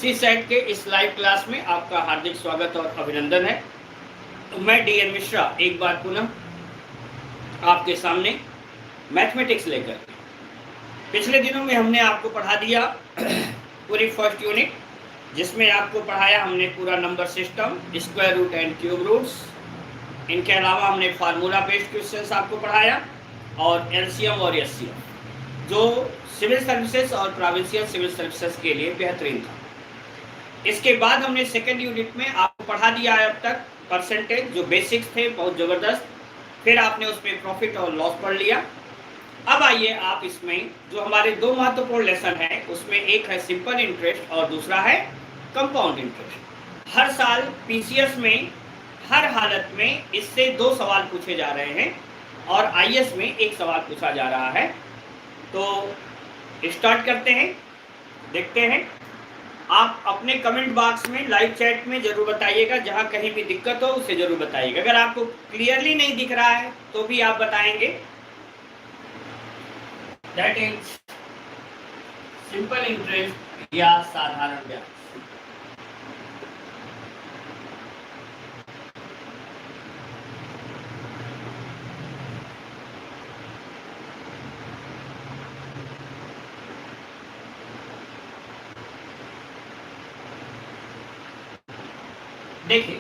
सी set के इस live class में आपका हार्दिक स्वागत और अभिनंदन है। मैं डीएन मिश्रा एक बार पुनः आपके सामने मैथमेटिक्स लेकर। पिछले दिनों में हमने आपको पढ़ा दिया पूरी फर्स्ट यूनिट, जिसमें आपको पढ़ाया हमने पूरा number system, square root and cube roots. इनके अलावा हमने फार्मूला बेस्ड क्वेश्चंस आपको पढ़ाया और एलसीएम और एचसीएम, जो सिविल सर्विसेज और प्रोविंशियल सिविल सर्विसेज के लिए बेहतरीन था। इसके बाद हमने सेकेंड यूनिट में आपको पढ़ा दिया है अब तक परसेंटेज, जो बेसिक्स थे बहुत ज़बरदस्त। फिर आपने उसमें प्रॉफिट और लॉस पढ़ लिया। अब आइए आप इसमें जो हमारे दो महत्वपूर्ण लेसन हैं, उसमें एक है सिंपल इंटरेस्ट और दूसरा है कंपाउंड इंटरेस्ट। हर साल पीसीएस में हर हालत में इससे दो सवाल पूछे जा रहे हैं और आईएएस में एक सवाल पूछा जा रहा है। तो स्टार्ट करते हैं, देखते हैं। आप अपने कमेंट बॉक्स में लाइव चैट में जरूर बताइएगा, जहां कहीं भी दिक्कत हो उसे जरूर बताइएगा। अगर आपको क्लियरली नहीं दिख रहा है तो भी आप बताएंगे। दैट इज सिंपल इंटरेस्ट या साधारण ब्याज। देखिए,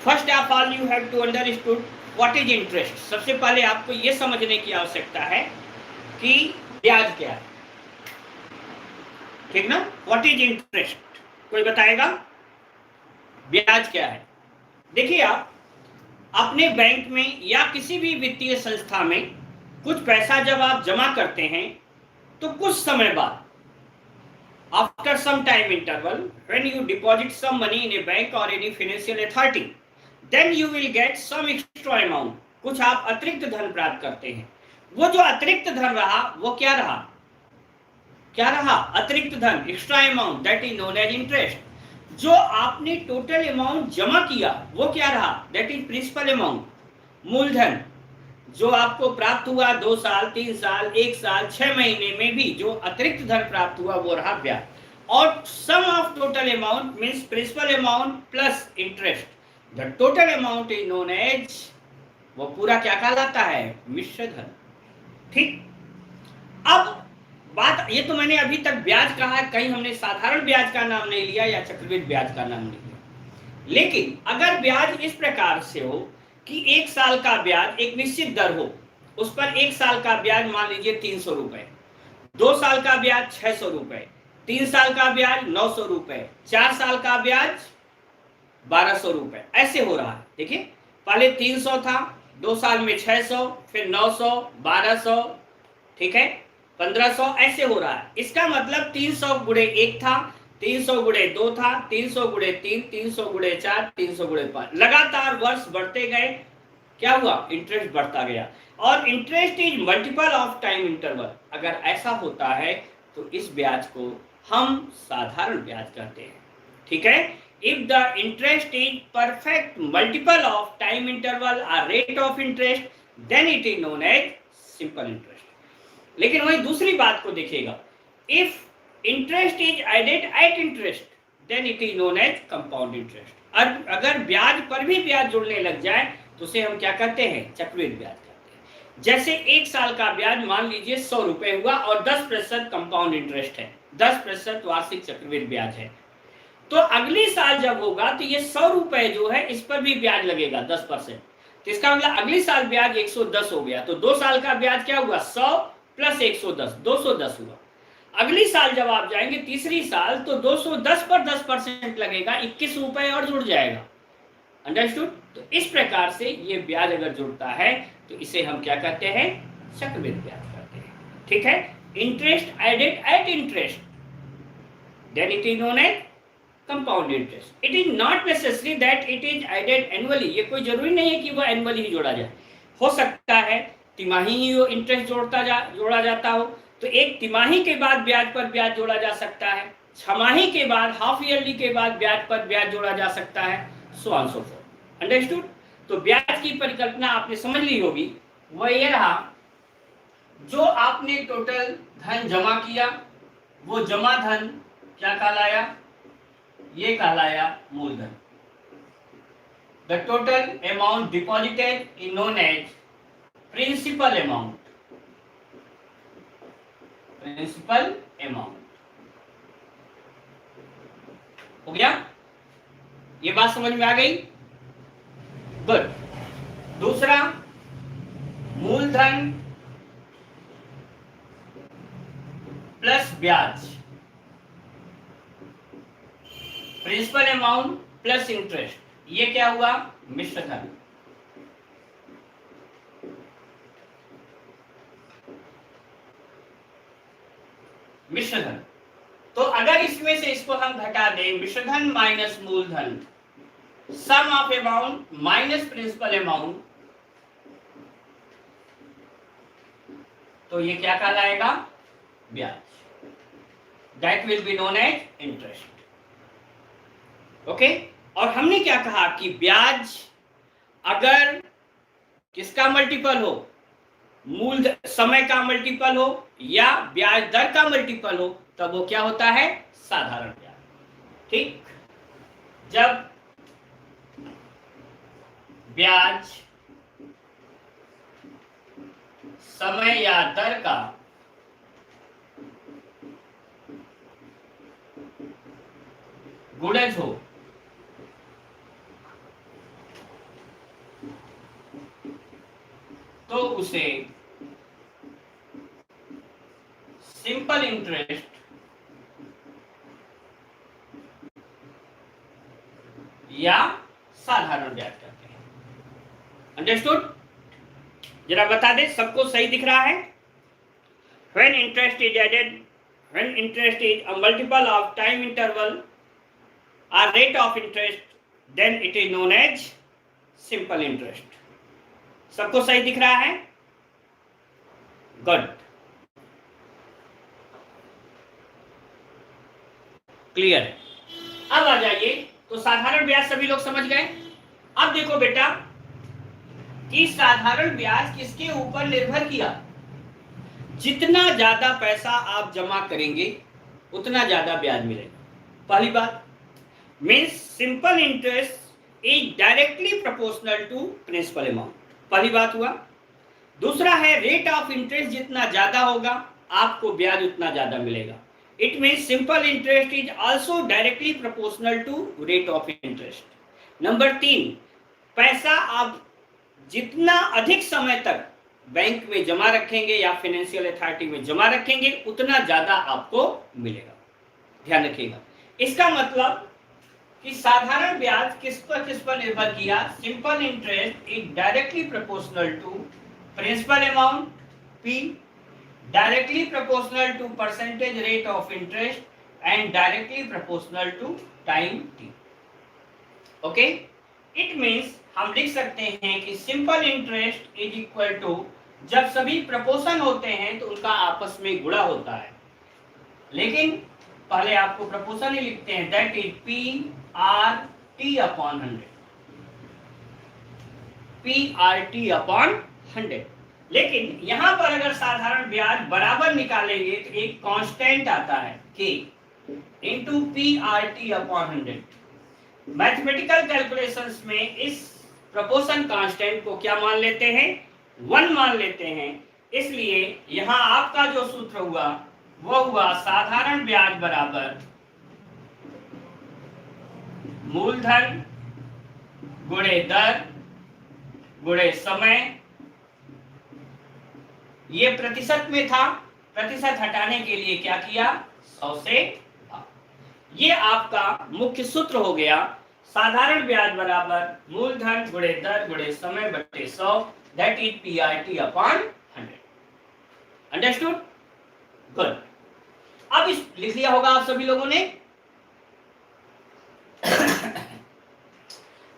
first of all you have to understood what is interest. सबसे पहले आपको यह समझने की आवश्यकता है कि ब्याज क्या है, ठीक ना। व्हाट इज इंटरेस्ट, कोई बताएगा ब्याज क्या है? देखिए, आप अपने बैंक में या किसी भी वित्तीय संस्था में कुछ पैसा जब आप जमा करते हैं तो कुछ समय बाद, after some time interval, when you deposit some money in a bank or any financial authority, then you will get some extra amount. कुछ आप अतिरिक्त धन प्राप्त करते हैं। वो जो अतिरिक्त धन रहा वो क्या रहा? क्या रहा? अतिरिक्त धन, extra amount, that is known as interest. जो आपने टोटल अमाउंट जमा किया वो क्या रहा? दैट इज प्रिंसिपल अमाउंट, मूलधन। जो आपको प्राप्त हुआ 2 साल, 3 साल, 1 साल, 6 महीने में भी जो अतिरिक्त धन प्राप्त हुआ वो रहा ब्याज। और sum of total amount means principal amount plus interest. The total amount is known as, वो पूरा क्या कहलाता है? मिश्र धन। ठीक। अब बात, ये तो मैंने अभी तक ब्याज कहा है, कहीं हमने साधारण ब्याज का नाम नहीं लिया या चक्रवृद्धि ब्याज का नाम नहीं लिया। लेकिन अगर ब्याज इस प्रकार से हो कि 1 साल का ब्याज एक निश्चित दर हो, उस पर 1 साल का ब्याज मान लीजिए 300 रुपए, 2 साल का ब्याज 600 रुपए, 3 साल का ब्याज 900 रुपए, 4 साल का ब्याज 1200 रुपए, ऐसे हो रहा है। देखिए, पहले 300 था, 2 साल में 600, फिर 900, 1200, ठीक है, 1500, ऐसे हो रहा है। इसका मतलब 300 गुणे 1 था, 300 गुणे 2 था, 300 गुणे 3, 300 गुणे 4, 300 गुणे 5, लगातार वर्ष बढ़ते गए। क्या हुआ? इंटरेस्ट बढ़ता गया। और interest is multiple of time interval. अगर ऐसा होता है तो इस ब्याज को हम साधारण ब्याज कहते हैं, ठीक है। If the interest is perfect multiple of time interval और rate of interest, then it is known as simple interest. लेकिन वही दूसरी बात को देखिएगा, if interest is added at interest, then it is known as compound interest. और अगर ब्याज पर भी ब्याज जुड़ने लग जाए तो उसे हम क्या कहते हैं? चक्रवृद्धि ब्याज कहते हैं। जैसे 1 साल का ब्याज मान लीजिए 100 रुपए हुआ और 10% कंपाउंड इंटरेस्ट है, 10% वार्षिक चक्रवृद्धि ब्याज है। तो अगली साल जब होगा तो ये 100 रुपए जो है इस पर भी ब्याज लगेगा 10%। तो इसका मतलब अगली साल ब्याज 110 हो गया। तो 2 साल का ब्याज क्या हुआ? 100 प्लस 110, 210 हुआ। अगली साल जब आप जाएंगे तीसरी साल तो 210 पर 10% लगेगा, 21 रुपए और जुड़ जाएगा। अंडरस्टूड? तो इस प्रकार से ये ब्याज अगर जुड़ता है तो इसे हम क्या कहते हैं? चक्रवृद्धि ब्याज कहते हैं, ठीक है। Interest added at interest, then it is known as compound interest. It is not necessary that it is added annually. ये कोई जरूरी नहीं है कि वो एनुअली ही जोड़ा जाए, हो सकता है तिमाही ही वो इंटरेस्ट जोड़ा जाता हो, तो एक तिमाही के बाद ब्याज पर ब्याज जोड़ा जा सकता है, 6 माही के बाद, हाफ ईयरली के बाद ब्याज पर ब्याज जोड़ा जा सकता है, so on so fourth. Understood? तो ब्याज की परिकल्पना आपने समझ ली होगी। वह ये रहा, जो आपने टोटल धन जमा किया वो जमा धन क्या कहलाया? ये कहलाया मूलधन। The total amount deposited is known as principal amount. Principal amount हो गया। ये बात समझ में आ गई? गुड। दूसरा, मूलधन प्लस ब्याज, प्रिंसिपल अमाउंट प्लस इंटरेस्ट, ये क्या हुआ? मिश्र धन। मिश्र धन। तो अगर इसमें से इसको हम घटा दें, मिश्र धन माइनस मूलधन, sum of amount minus principal amount, तो ये क्या कहलाएगा? ब्याज। That will be known as interest. Okay. और हमने क्या कहा कि ब्याज अगर किसका मल्टीपल हो, मूल समय का मल्टीपल हो या ब्याज दर का मल्टीपल हो, तब वो क्या होता है? साधारण ब्याज। ठीक। जब ब्याज समय या दर का गुणज हो तो उसे सिंपल इंटरेस्ट या साधारण ब्याज कहते हैं। अंडरस्टूड? जरा बता दे, सबको सही दिख रहा है? When interest is added, when interest is a multiple of time interval or rate of interest, then it is known as simple interest. सबको सही दिख रहा है? Good, clear. अब आ जाइए, तो साधारण ब्याज सभी लोग समझ गए। अब देखो बेटा कि साधारण ब्याज किसके ऊपर निर्भर किया? जितना ज्यादा पैसा आप जमा करेंगे उतना ज्यादा ब्याज मिलेगा। पहली बात, means simple interest is directly proportional to principal amount. पहली बात हुआ। दूसरा है रेट ऑफ इंटरेस्ट जितना ज्यादा होगा आपको ब्याज उतना ज्यादा मिलेगा। It means simple interest is also directly proportional to rate of interest. Number 3, पैसा आप जितना अधिक समय तक बैंक में जमा रखेंगे या फाइनेंशियल अथॉरिटी में जमा रखेंगे उतना ज्यादा आपको मिलेगा। ध्यान रखिएगा। इसका मतलब कि साधारण ब्याज किस पर निर्भर किया? Simple interest is directly proportional to principal amount P, directly proportional to percentage rate of interest and directly proportional to time T। Okay. It means हम लिख सकते हैं कि simple interest is equal to, जब सभी प्रपोर्शन होते हैं तो उनका आपस में गुणा होता है, लेकिन पहले आपको प्रपोर्शन ही लिखते हैं, that is PRT upon 100। PRT upon 100। लेकिन यहां पर अगर साधारण ब्याज बराबर निकालेंगे तो एक कांस्टेंट आता है K into PRT upon 100। Mathematical calculations में इस प्रोपोर्शन कांस्टेंट को क्या मान लेते हैं? 1 मान लेते हैं। इसलिए यहां आपका जो सूत्र हुआ वो हुआ साधारण ब्याज बराबर मूलधन गुणे दर गुणे समय। ये प्रतिशत में था, प्रतिशत हटाने के लिए क्या किया? 100 से भाग। ये आपका मुख्य सूत्र हो गया, साधारण ब्याज बराबर मूलधन गुणे दर गुणे समय बटे 100, that is PRT upon 100। Understood? Good. अब इस लिख लिया होगा आप सभी लोगों ने।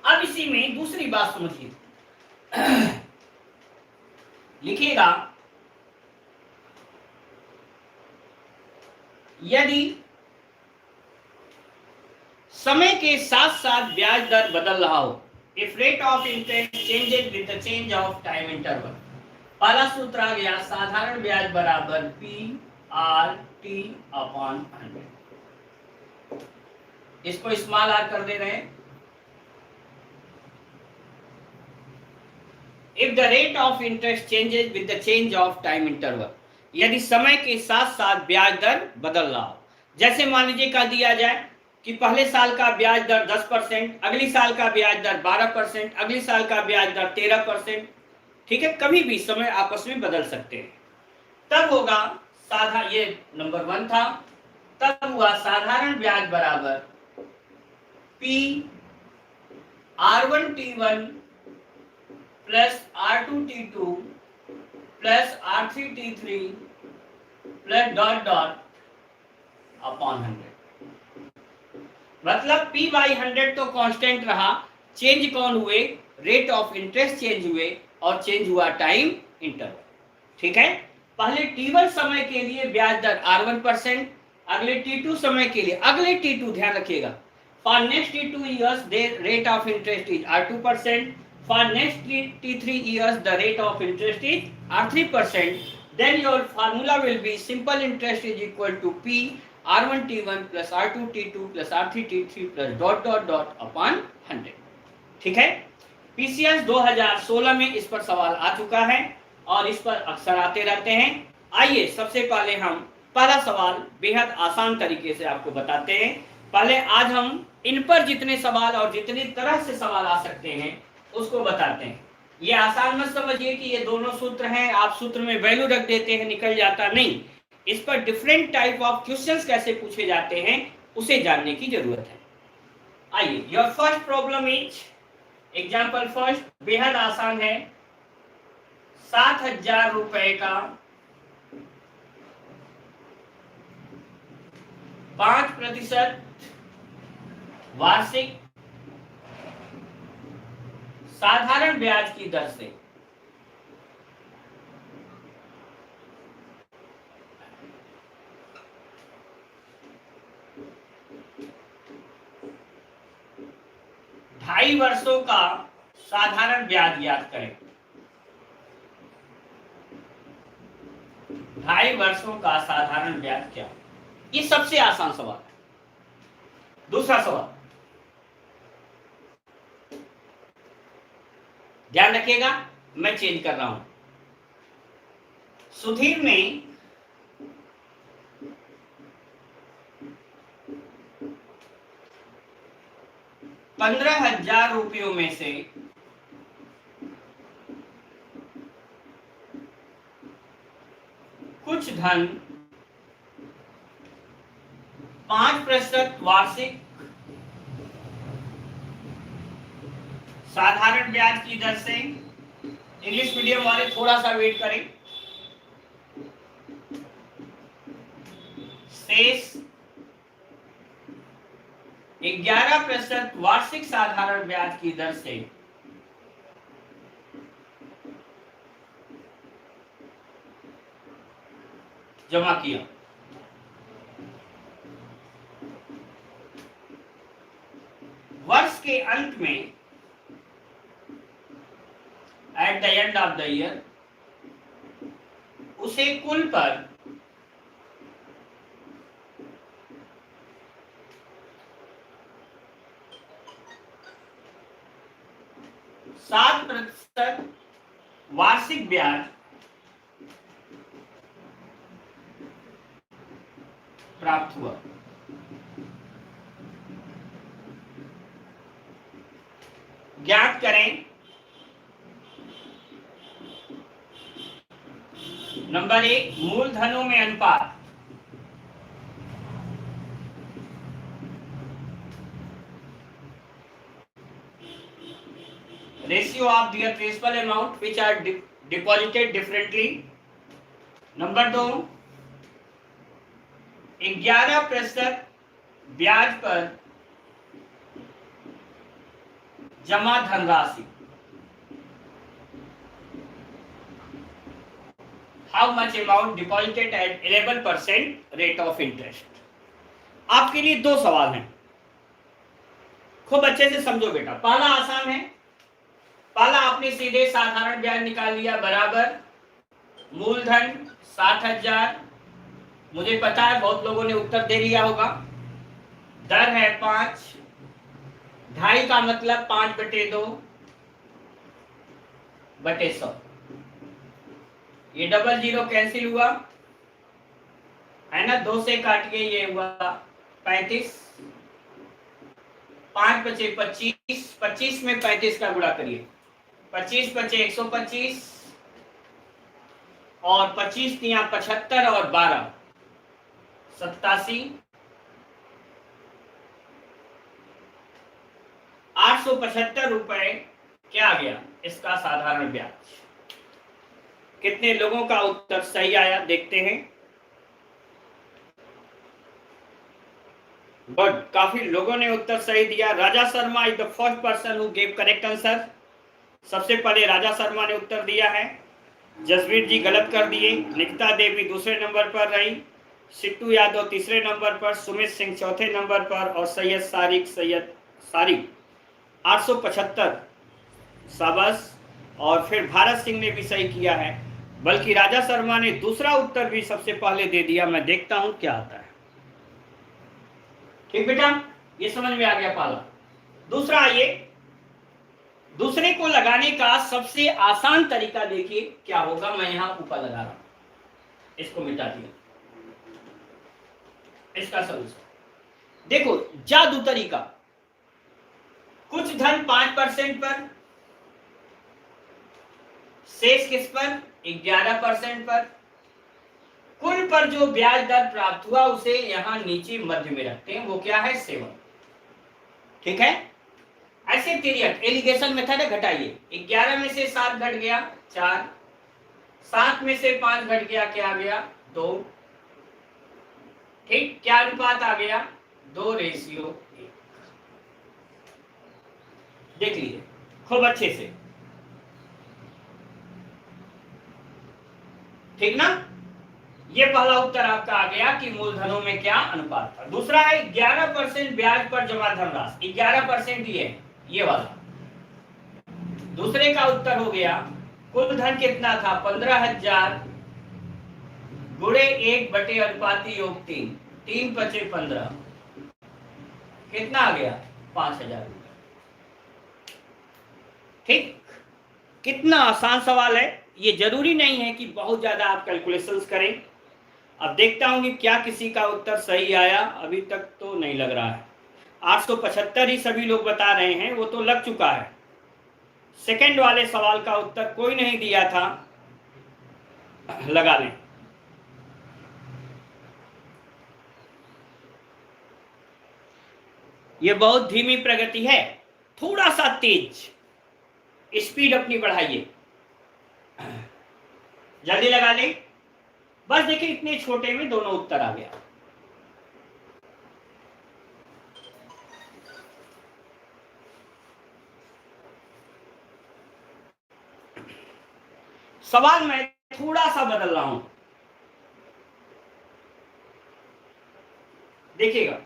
अब इसी में दूसरी बात समझिए, लिखिएगा यदि समय के साथ साथ ब्याज दर बदल रहा हो, if rate of interest changes with the change of time interval. पहला सूत्र आ गया, साधारण ब्याज बराबर PRT अपॉन 100। इसको स्मॉल आर कर दे रहे हैं। If the rate of interest changes with the change of time interval, यदि समय के साथ साथ ब्याज दर बदल रहा हो। जैसे मान लीजिए कह दिया जाए कि पहले साल का ब्याज दर 10%, अगली साल का ब्याज दर 12%, अगली साल का ब्याज दर 13%। ठीक है, कभी भी समय आपस में बदल सकते हैं। तब होगा ये नंबर 1 था। तब हुआ साधारण ब्याज बराबर P R1T1 plus R2T2 plus R3T3 plus dot dot upon 100। मतलब P बाई 100 तो कांस्टेंट रहा, चेंज कौन हुए? रेट ऑफ इंटरेस्ट चेंज हुए और चेंज हुआ टाइम इंटरवल। ठीक है, पहले T1 समय के लिए ब्याज दर R1%, अगले T2 समय के लिए, अगले T2 ध्यान रखिएगा, for next T2 years the rate of interest is R2%, for next T3 years the rate of interest is R3%. Then your formula will be simple interest is equal to P R1T1 plus R2T2 plus R3T3 plus dot dot dot upon 100। ठीक है, PCS 2016 में इस पर सवाल आ चुका है और इस पर अक्सर आते रहते हैं। आइए सबसे पहले हम पहला सवाल बेहद आसान तरीके से आपको बताते हैं। पहले आज हम इन पर जितने सवाल और जितनी तरह से सवाल आ सकते हैं उसको बताते हैं। ये आसान मत समझिए कि ये दोनों सूत्र हैं, आप सूत्र में वैल्यू रख देते हैं निकल जाता, नहीं। इस पर डिफरेंट टाइप ऑफ क्वेश्चंस कैसे पूछे जाते हैं उसे जानने की जरूरत है। आइए, your first problem is example first, बेहद आसान है। 7,000 रुपए का 5% वार्षिक साधारण ब्याज की दर से ढाई वर्षों का साधारण ब्याज याद करें। 2.5 वर्षों का साधारण ब्याज क्या? ये सबसे आसान सवाल है। दूसरा सवाल ध्यान रखिएगा, मैं चेंज कर रहा हूं। सुधीर ने 15,000 रुपयों में से कुछ धन 5% वार्षिक साधारण ब्याज की दर से, इंग्लिश मीडियम वाले थोड़ा सा वेट करें, शेष 11% वार्षिक साधारण ब्याज की दर से जमा किया। वर्ष के अंत में at the end of the year उसे कुल पर 7% वार्षिक ब्याज प्राप्त हुआ। ज्ञात करें नंबर 1 मूलधनों में अनुपात। Ratio of their principal amount which are deposited differently। नंबर 2 11% ब्याज पर जमा धनराशि। How much amount deposited at 11% rate of interest. आपके लिए 2 सवाल हैं, खूब अच्छे से समझो बेटा। पहला आसान है, पहला आपने सीधे साधारण ब्याज निकाल लिया बराबर मूलधन 60,000। मुझे पता है बहुत लोगों ने उत्तर दे लिया होगा। दर है 5, ढाई का मतलब 5/2/100। ये डबल जीरो कैंसिल हुआ है ना, 2 से काट के ये हुआ 35, 5 बचे 25, 25 में 35 का गुणा करिए, 25 बचे 125 और 25 दिया 75 और 12 87, 875 रुपए क्या आ गया इसका साधारण ब्याज। कितने लोगों का उत्तर सही आया देखते हैं। गुड, काफी लोगों ने उत्तर सही दिया। Raja Sharma is the first person who gave correct answer. सबसे पहले राजा शर्मा ने उत्तर दिया है। जसवीर जी गलत कर दिए। निकिता देवी दूसरे नंबर पर रही, सिट्टू यादव तीसरे नंबर पर, सुमित सिंह चौथे नंबर पर और सैयद सारिक 875 शाबाश। और फिर भारत सिंह ने भी सही किया है, बल्कि राजा शर्मा ने दूसरा उत्तर भी सबसे पहले दे दिया। मैं देखता हूं क्या आता है। ठीक बेटा, ये समझ में आ गया पहला। दूसरा, आइए दूसरे को लगाने का सबसे आसान तरीका देखिए क्या होगा। मैं यहां ऊपर लगा रहा हूं, इसको मिटा दिया। इसका सलूशन देखो, जादू तरीका। कुछ धन 5% पर, शेष किस पर 11% पर, कुल पर जो ब्याज दर प्राप्त हुआ उसे यहां नीचे मध्य में रखते हैं, वो क्या है 7। ठीक है, ऐसे तिरियक एलिगेशन मेथड है। घटाइए, 11 में से 7 घट गया 4, 7 में से 5 घट गया क्या आ गया 2। ठीक, क्या अनुपात आ गया 2:1। देख लीजिए खूब अच्छे से, ठीक ना। ये पहला उत्तर आपका आ गया कि मूलधनों में क्या अनुपात था। दूसरा है 11% ब्याज पर जमा धनराशि, 11% ये वाला। दूसरे का उत्तर हो गया कुल धन कितना था 15,000 गुणे 1 अनुपाती योग 3, 3 बचे 15, कितना आ गया 5,000 रुपए। ठीक, कितना आसान सवाल है। ये जरूरी नहीं है कि बहुत ज्यादा आप कैलकुलेशंस करें। अब देखता हूं कि क्या किसी का उत्तर सही आया। अभी तक तो नहीं लग रहा है। 875 ही सभी लोग बता रहे हैं, वो तो लग चुका है। सेकंड वाले सवाल का उत्तर कोई नहीं दिया था, लगा लें। ये बहुत धीमी प्रगति है, थोड़ा सा तेज स्पीड अपनी बढ़ाइए, जल्दी लगा लें। बस देखिए इतने छोटे में दोनों उत्तर आ गया। सवाल मैं थोड़ा सा बदल रहा हूं, देखिएगा।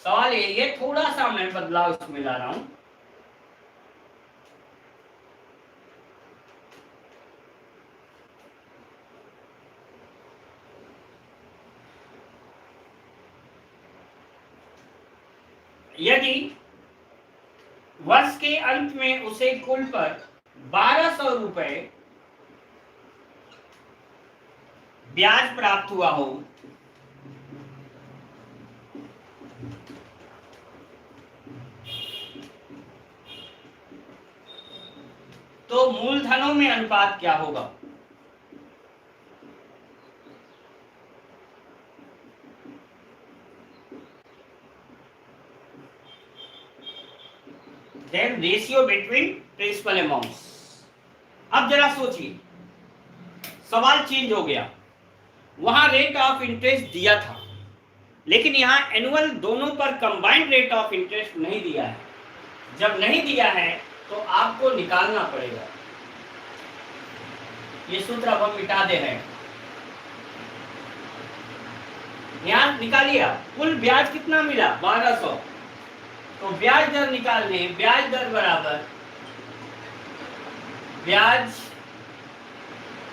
सवाल ये थोड़ा सा मैं बदलाव इसमें ला रहा हूं। यदि वर्ष के अंत में उसे कुल पर 1200 रुपए ब्याज प्राप्त हुआ हो तो मूलधनों में अनुपात क्या होगा। Then ratio between principal amounts। अब जरा सोचिए, सवाल चेंज हो गया। वहां रेट ऑफ इंटरेस्ट दिया था, लेकिन यहां एनुअल दोनों पर कंबाइंड रेट ऑफ इंटरेस्ट नहीं दिया है। जब नहीं दिया है तो आपको निकालना पड़ेगा। ये सूत्र अब हम मिटा दे रहे हैं। यहां निकालिए, कुल ब्याज कितना मिला 1200, तो ब्याज दर निकालने, ब्याज दर बराबर ब्याज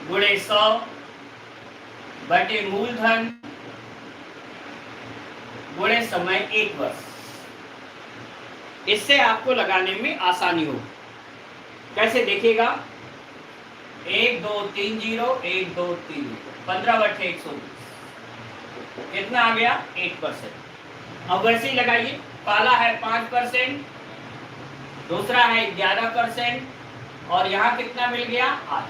गुणे 100 बटे मूलधन गुणे समय 1 वर्ष। इससे आपको लगाने में आसानी हो। कैसे देखिएगा, 1 2 3 0 1 2 3 15/120 कितना आ गया 8%। अब वैसे ही लगाइए, पहला है 5%, दूसरा है 11% और यहाँ कितना मिल गया 8।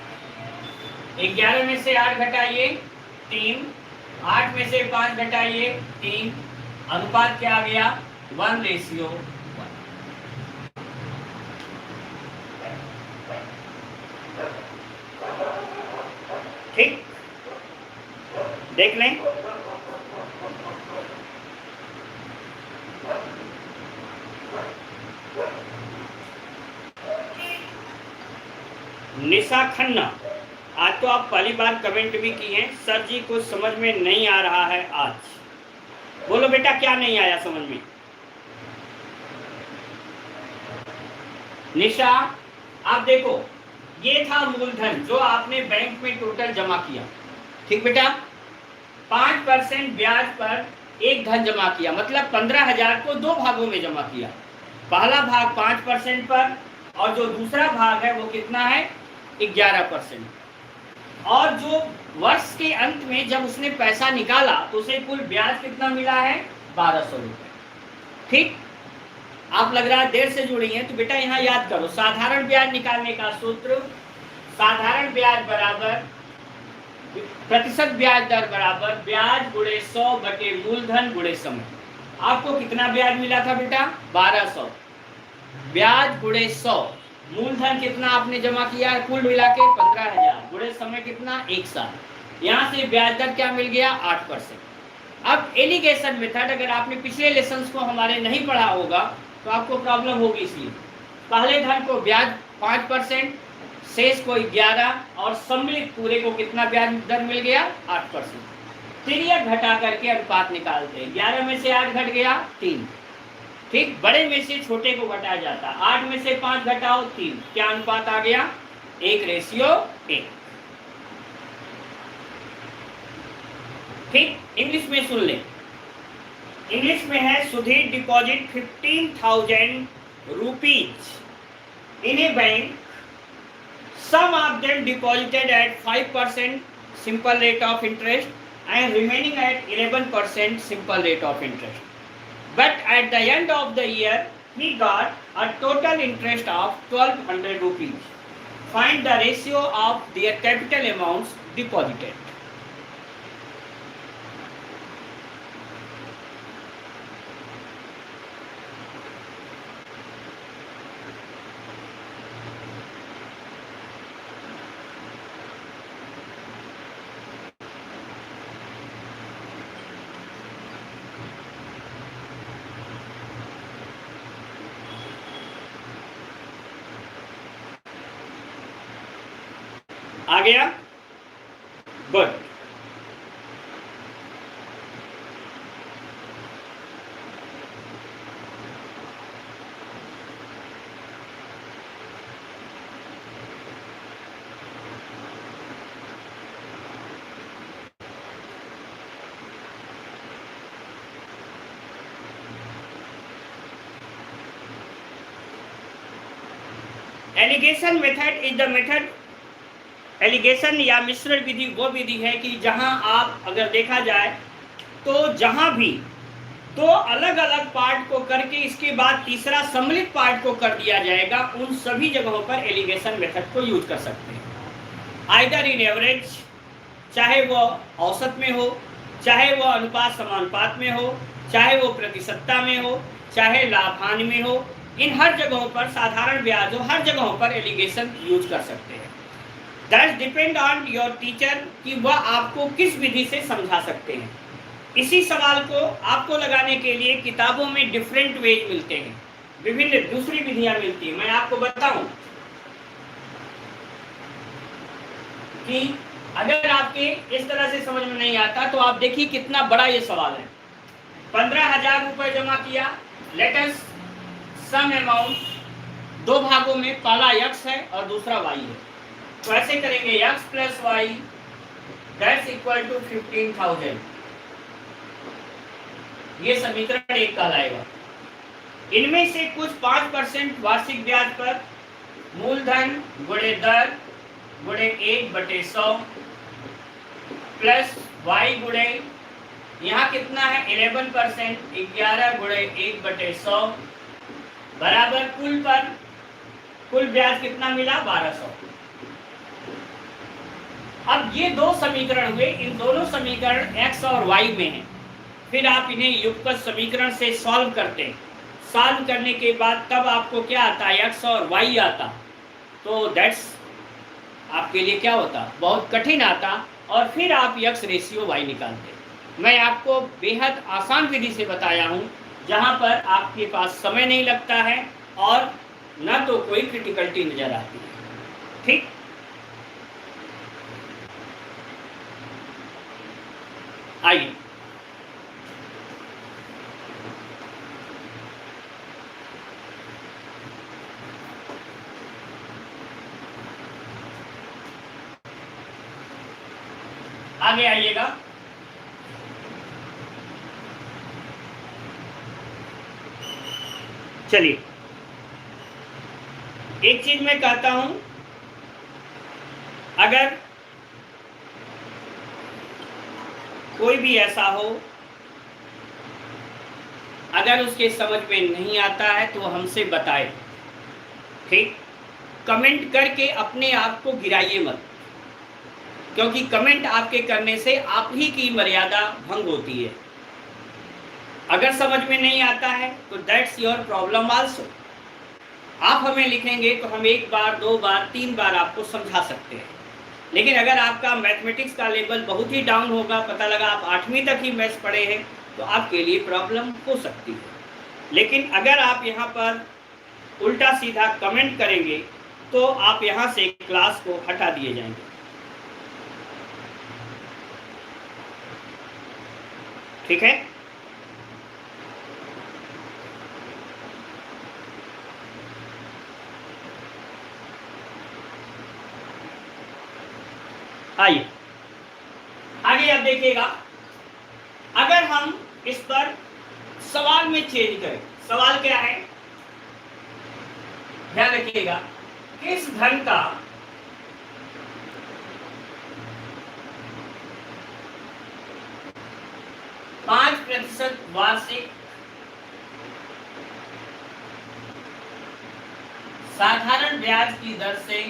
11 में से 8 घटाइए 3, 8 में से 5 घटाइए 3, अनुपात क्या आ गया 1:1। ठीक, देख लें। निशा खन्ना, आज तो आप पहली बार कमेंट भी की हैं, सर जी कुछ समझ में नहीं आ रहा है आज। बोलो बेटा क्या नहीं आया समझ में। निशा आप देखो, ये था मूलधन जो आपने बैंक में टोटल जमा किया। ठीक बेटा, 5% ब्याज पर एक धन जमा किया, मतलब 15,000 को 2 भागों में जमा किया। पहला भाग 5% पर और जो दूसरा भाग है वो कितना है 11%। और जो वर्ष के अंत में जब उसने पैसा निकाला तो उसे कुल ब्याज कितना मिला है 1200 रुपये। ठीक, आप लग रहा है देर से जुड़ी हैं तो बेटा यहाँ याद करो, साधारण ब्याज निकालने का सूत्र, साधारण ब्याज बराबर प्रतिशत ब्याज दर बराबर ब्याज गुणे 100 बटे मूलधन गुणे समय। आपको कितना ब्याज मिला था बेटा 1200, ब्याज गुणे 100, मूलधन कितना आपने जमा किया है कुल मिला के 15,000, गुणे समय कितना 1 साल। यहाँ से ब्याज दर क्या मिल गया 8%। अब एलिगेशन मेथड अगर आपने पिछले लेसन्स को हमारे नहीं पढ़ा होगा तो आपको प्रॉब्लम होगी। इसलिए पहले धन को ब्याज 5%, शेष को 11 और सम्मिलित पूरे को कितना ब्याज दर मिल गया 8%। फिर यह घटा करके अनुपात निकालते हैं, 11 में से 8 घट गया 3। ठीक, बड़े में से छोटे को घटाया जाता, 8 में से 5 घटाओ 3, क्या अनुपात आ गया 1:1। ठीक, इंग्लिश में सुन ले, इंग्लिश में है Sudhir deposit 15,000 rupees in A bank, some of them deposited at 5% simple rate of interest and remaining at 11% simple rate of interest. But at the end of the year, he got a total interest of 1,200 rupees. Find the ratio of their capital amounts deposited. आ गया, good. Alligation method is the method, alligation या मिश्रण विधि वो विधि है कि जहां आप अगर देखा जाए तो जहां भी दो अलग अलग पार्ट को करके इसके बाद तीसरा सम्मिलित पार्ट को कर दिया जाएगा, उन सभी जगहों पर एलिगेशन मेथड को यूज कर सकते हैं। आइदर इन एवरेज, चाहे वो औसत में हो, चाहे वो अनुपात समानुपात में हो, चाहे वो प्रतिशतता में हो, चाहे लाभांश में हो, इन हर जगहों पर साधारण ब्याज हो, हर जगहों पर एलिगेशन यूज कर सकते हैं। That depend on your teacher कि वह आपको किस विधि से समझा सकते हैं। इसी सवाल को आपको लगाने के लिए किताबों में डिफरेंट वेज मिलते हैं, विभिन्न दूसरी विधियां मिलती हैं। मैं आपको बताऊं कि अगर आपके इस तरह से समझ में नहीं आता तो आप देखिए कितना बड़ा ये सवाल है। 15,000 रुपये जमा किया, लेट अस सम अमाउंट, दो भागों में, पहला x है और दूसरा y है। तो ऐसे करेंगे x plus y that's equal to 15,000। ये समीकरण 1 कहलाएगा। इनमें से कुछ 5% वार्षिक ब्याज पर मूलधन गुणे दर गुणे 1/100 प्लस वाई गुणे यहाँ कितना है 11%, 11 गुणे 1/100 बराबर कुल ब्याज कितना मिला 1200। अब ये दो समीकरण हुए, इन दोनों समीकरण x और y में है। फिर आप इन्हें युगपत समीकरण से सॉल्व करते हैं। सॉल्व करने के बाद तब आपको क्या आता है x और y आता, तो दैट्स आपके लिए क्या होता बहुत कठिन आता, और फिर आप x रेशियो y निकालते। मैं आपको बेहद आसान विधि से बताया हूँ जहाँ पर आपके पास समय नहीं लगता है और न तो कोई क्रिटिकलिटी नजर आती है। ठीक, आइए आगे आइएगा। चलिए, एक चीज मैं कहता हूं, अगर कोई भी ऐसा हो, अगर उसके समझ में नहीं आता है तो हमसे बताए। ठीक, कमेंट करके अपने आप को गिराइए मत, क्योंकि कमेंट आपके करने से आप ही की मर्यादा भंग होती है। अगर समझ में नहीं आता है तो दैट्स योर प्रॉब्लम आल्सो। आप हमें लिखेंगे तो हम 1 बार 2 बार 3 बार आपको समझा सकते हैं। लेकिन अगर आपका मैथमेटिक्स का लेवल बहुत ही डाउन होगा, पता लगा आप 8वीं तक ही मैथ्स पढ़े हैं, तो आपके लिए प्रॉब्लम हो सकती है। लेकिन अगर आप यहाँ पर उल्टा सीधा कमेंट करेंगे तो आप यहाँ से क्लास को हटा दिए जाएंगे। ठीक है, आइए आगे आप देखिएगा। अगर हम इस पर सवाल में चेंज करें, सवाल क्या है ध्यान रखिएगा, किस धन का 5% वार्षिक साधारण ब्याज की दर से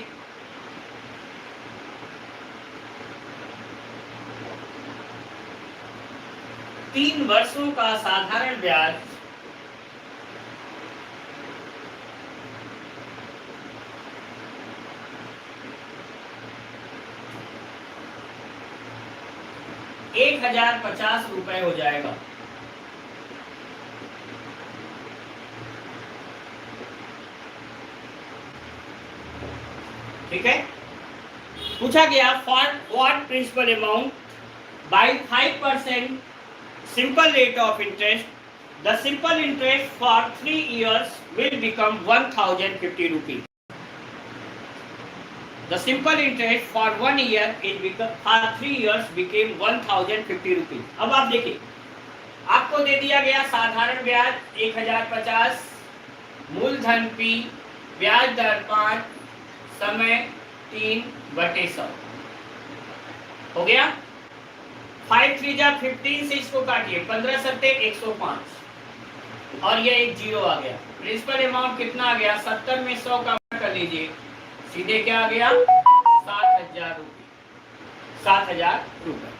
3 वर्षों का साधारण ब्याज 1050 रुपए हो जाएगा। ठीक है, पूछा गया for what principal amount by 5% simple rate of interest, the simple interest for 3 years will become 1050 rupees. The simple interest for 1 year for 3 years became 1050 rupees. अब आप देखिए, आपको दे दिया गया साधारण ब्याज 1050, मूलधन P, ब्याज दर 5, समय 3/100 हो गया। 5 3 जा 15 से इसको काटिए, 15 सत्ते 105 और ये एक जीरो आ गया। प्रिंसिपल अमाउंट कितना आ गया 70 में 100 का कर लीजिए, सीधे क्या आ गया 7,000 रुपये। 7,000 रुपये,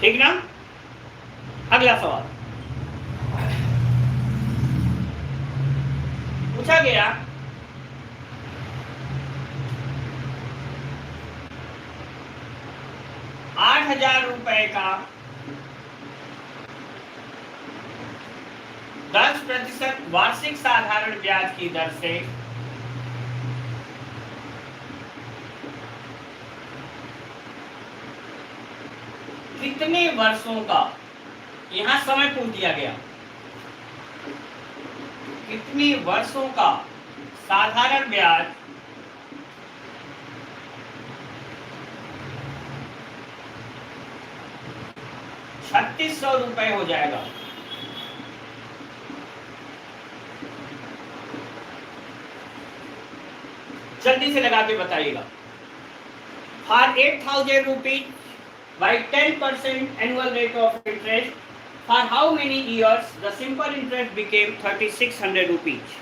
ठीक ना। अगला सवाल पूछा गया, ₹8,000 का 10% वार्षिक साधारण ब्याज की दर से कितने वर्षों का, यहां समय पूछ दिया गया, कितने वर्षों का साधारण ब्याज ₹3600 हो जाएगा। जल्दी से लगा के बताइएगा। For 8000 rupees by 10% annual rate of interest, for how many years the simple interest became 3600 rupees.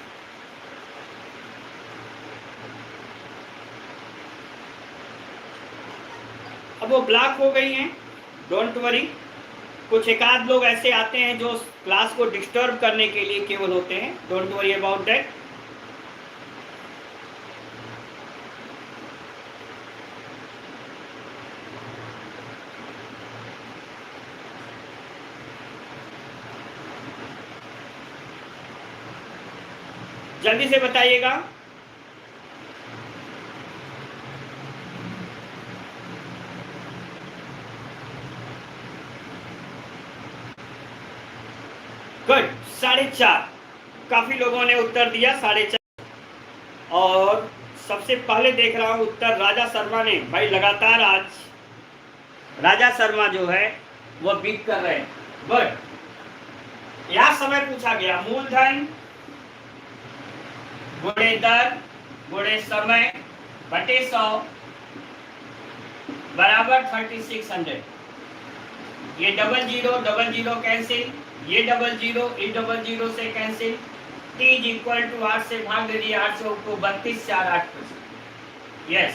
अब वो ब्लॉक हो गई हैं, डोंट वरी। कुछ एक आध लोग ऐसे आते हैं जो क्लास को डिस्टर्ब करने के लिए केवल होते हैं, डोंट वरी अबाउट दैट। जल्दी से बताइएगा। गुड, 4.5। काफी लोगों ने उत्तर दिया 4.5। और सबसे पहले देख रहा हूं उत्तर राजा शर्मा ने। भाई लगातार आज राजा शर्मा जो है वो बीट कर रहे हैं। गुड। यह समय पूछा गया, मूलधन गुणे दर गुणे समय बटे 100 बराबर 3600। ये डबल जीरो कैंसिल, ये डबल जीरो से cancel. t is equal to 8 से भाग दे दिया, 8 से को 32 4 8। यस,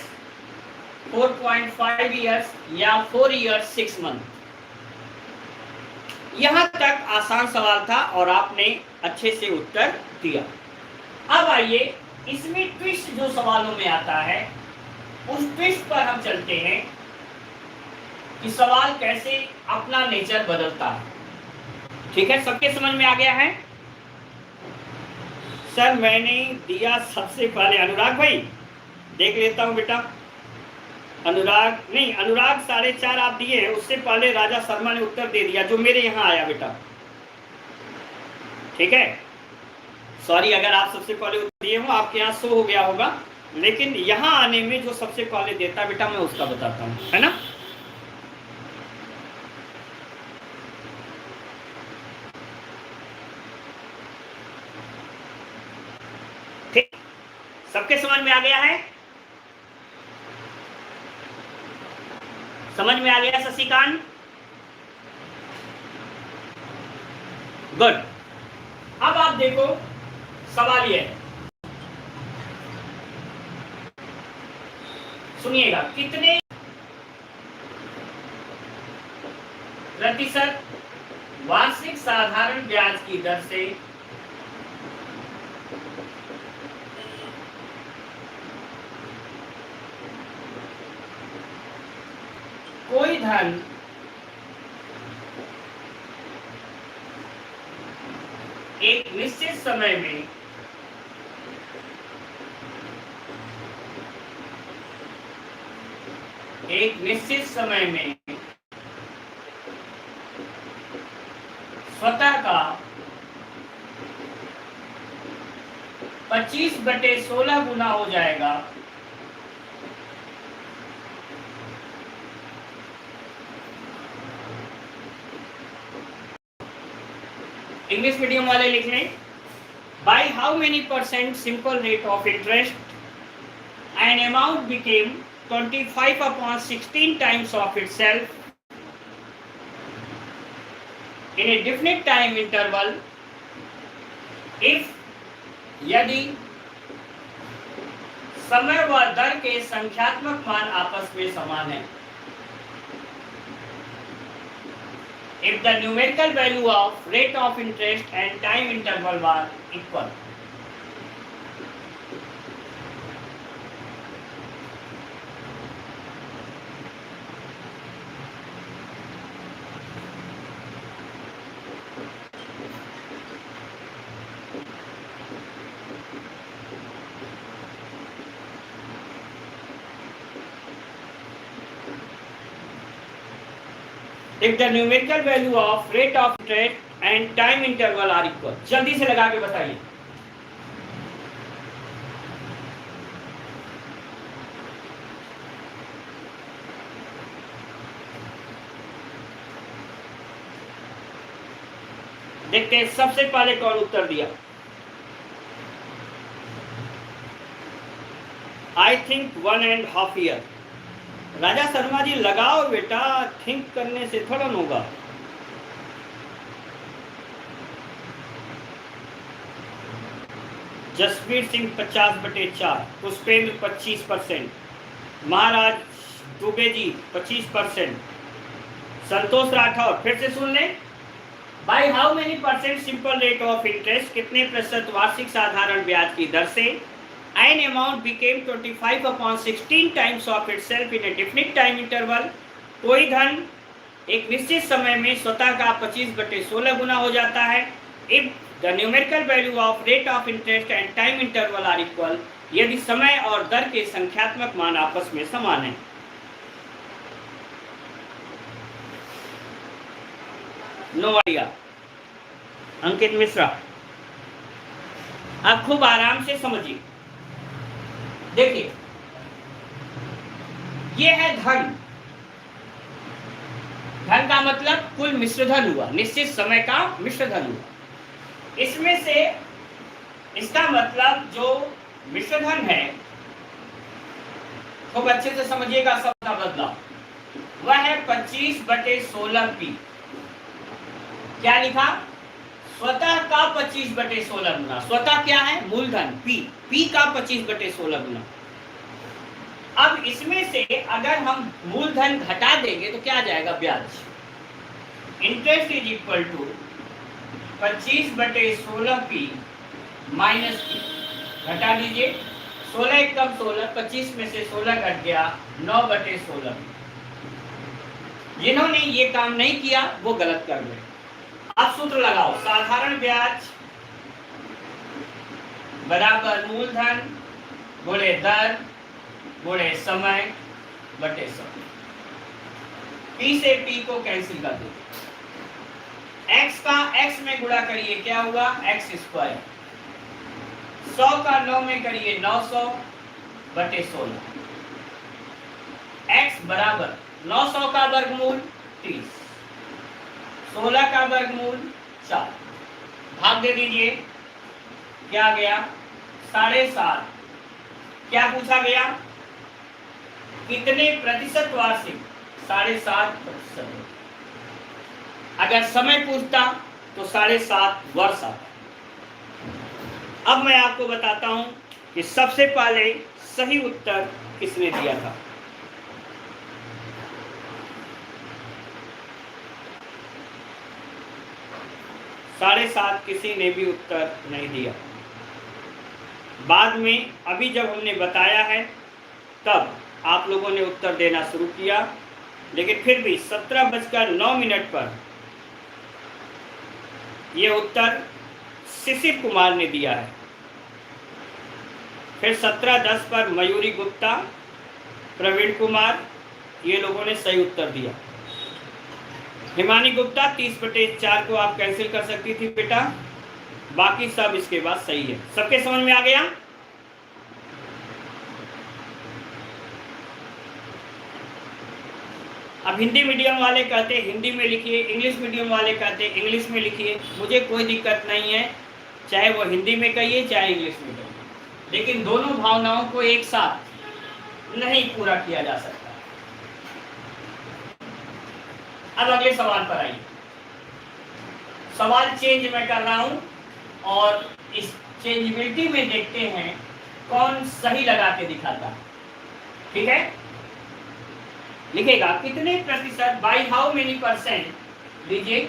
4.5 ईयर्स या 4 ईयर्स 6 मंथ। यहां तक आसान सवाल था और आपने अच्छे से उत्तर दिया। अब आइए इसमें ट्विस्ट जो सवालों में आता है उस ट्विस्ट पर हम चलते हैं कि सवाल कैसे अपना नेचर बदलता है। ठीक है, सबके समझ में आ गया है? सर मैंने दिया सबसे पहले, अनुराग भाई देख लेता हूं बेटा। अनुराग नहीं, अनुराग 4.5 आप दिए हैं, उससे पहले राजा शर्मा ने उत्तर दे दिया जो मेरे यहां आया बेटा। ठीक है, सॉरी अगर आप सबसे पहले उत्तर दिए हो, आपके यहाँ शो हो गया होगा, लेकिन यहां आने में जो सबसे पहले देता बेटा मैं उसका बताता हूं, है ना। ठीक, सबके समझ में आ गया है? समझ में आ गया शशिकांत? गुड। अब आप देखो सवाल ये है, सुनिएगा, कितने प्रतिशत वार्षिक साधारण ब्याज की दर से कोई धन एक निश्चित समय में स्वतः का 25/16 गुना हो जाएगा, इंग्लिश मीडियम वाले लिख लें, by how many percent simple rate of interest an amount became 25/16 times of itself in a definite time interval if यदि समय व दर के संख्यात्मक मान आपस में समान है। If the numerical value of rate of interest and time interval are equal. If the numerical value of rate of interest and time interval are equal. जल्दी से लगा के बताइए। देखते हैं सबसे पहले कौन उत्तर दिया। I think 1.5 year. Raja Sharma ji लगाओ बेटा, थिंक करने से थोड़ा होगा। जसवीर सिंह 50/4, पुष्पेंद्र 25%, महाराज दुबे जी 25%, संतोष राठौर फिर से सुन लें। By how many percent simple rate of interest, कितने प्रतिशत वार्षिक साधारण ब्याज की दर से an amount became 25/16 times of itself in a definite time interval, कोई धन एक निश्चित समय में स्वतः का 25/16 गुना हो जाता है if the numerical value of rate of interest and time interval are equal, यदि समय और दर के संख्यात्मक मान आपस में समान हैं। No idea. अंकित मिश्रा, आप खूब आराम से समझिए। देखिए, ये है धन। धन का मतलब कुल मिश्र धन हुआ, निश्चित समय का मिश्र धन हुआ। इसमें से इसका मतलब जो मिश्र धन है, खूब अच्छे से समझिएगा सबका बदलाव, वह है 25/16 पी। क्या लिखा? स्वतः का 25/16 गुना। स्वतः क्या है? मूलधन पी। पी का 25/16 गुना। अब इसमें से अगर हम मूलधन घटा देंगे तो क्या आ जाएगा? ब्याज। Interest is equal to 25/16 P minus P. घटा दीजिए, 16 एकम 16, 25 में से 16 घट गया, 9/16। जिन्होंने ये काम नहीं किया वो गलत कर गए। अब सूत्र लगाओ, साधारण ब्याज बराबर मूलधन गुणे दर गुणे समय बटे समय। पी से पी को कैंसिल कर दीजिए। एक्स का एक्स में गुणा करिए, क्या हुआ? X square. 100 का 9 में करिए 900/16। एक्स बराबर 900 का वर्गमूल 30, 16 का वर्गमूल 4, भाग दे दीजिए, क्या गया? 7.5। क्या पूछा गया? कितने प्रतिशत वार्षिक? 7.5%। अगर समय पूछता तो 7.5 वर्ष आता। अब मैं आपको बताता हूं कि सबसे पहले सही उत्तर किसने दिया था। साढ़े 7 किसी ने भी उत्तर नहीं दिया। बाद में अभी जब हमने बताया है तब आप लोगों ने उत्तर देना शुरू किया, लेकिन फिर भी 17:09 पर यह उत्तर शिशिर कुमार ने दिया है। फिर 17:10 पर मयूरी गुप्ता, प्रवीण कुमार, ये लोगों ने सही उत्तर दिया। हिमानी गुप्ता 30/4 को आप कैंसिल कर सकती थी बेटा, बाकी सब इसके बाद सही है। सबके समझ में आ गया? अब हिंदी मीडियम वाले कहते हिंदी में लिखिए, इंग्लिश मीडियम वाले कहते इंग्लिश में लिखिए। मुझे कोई दिक्कत नहीं है, चाहे वो हिंदी में कहिए चाहे इंग्लिश में कहिए, लेकिन दोनों भावनाओं को एक साथ नहीं पूरा किया जा सकता। अब अगले सवाल पर आइए। सवाल चेंज मैं कर रहा हूं और इस चेंजेबिलिटी में देखते हैं कौन सही लगा के दिखाता। ठीक है, लिखेगा कितने प्रतिशत, बाई हाउ मेनी परसेंट, लीजिए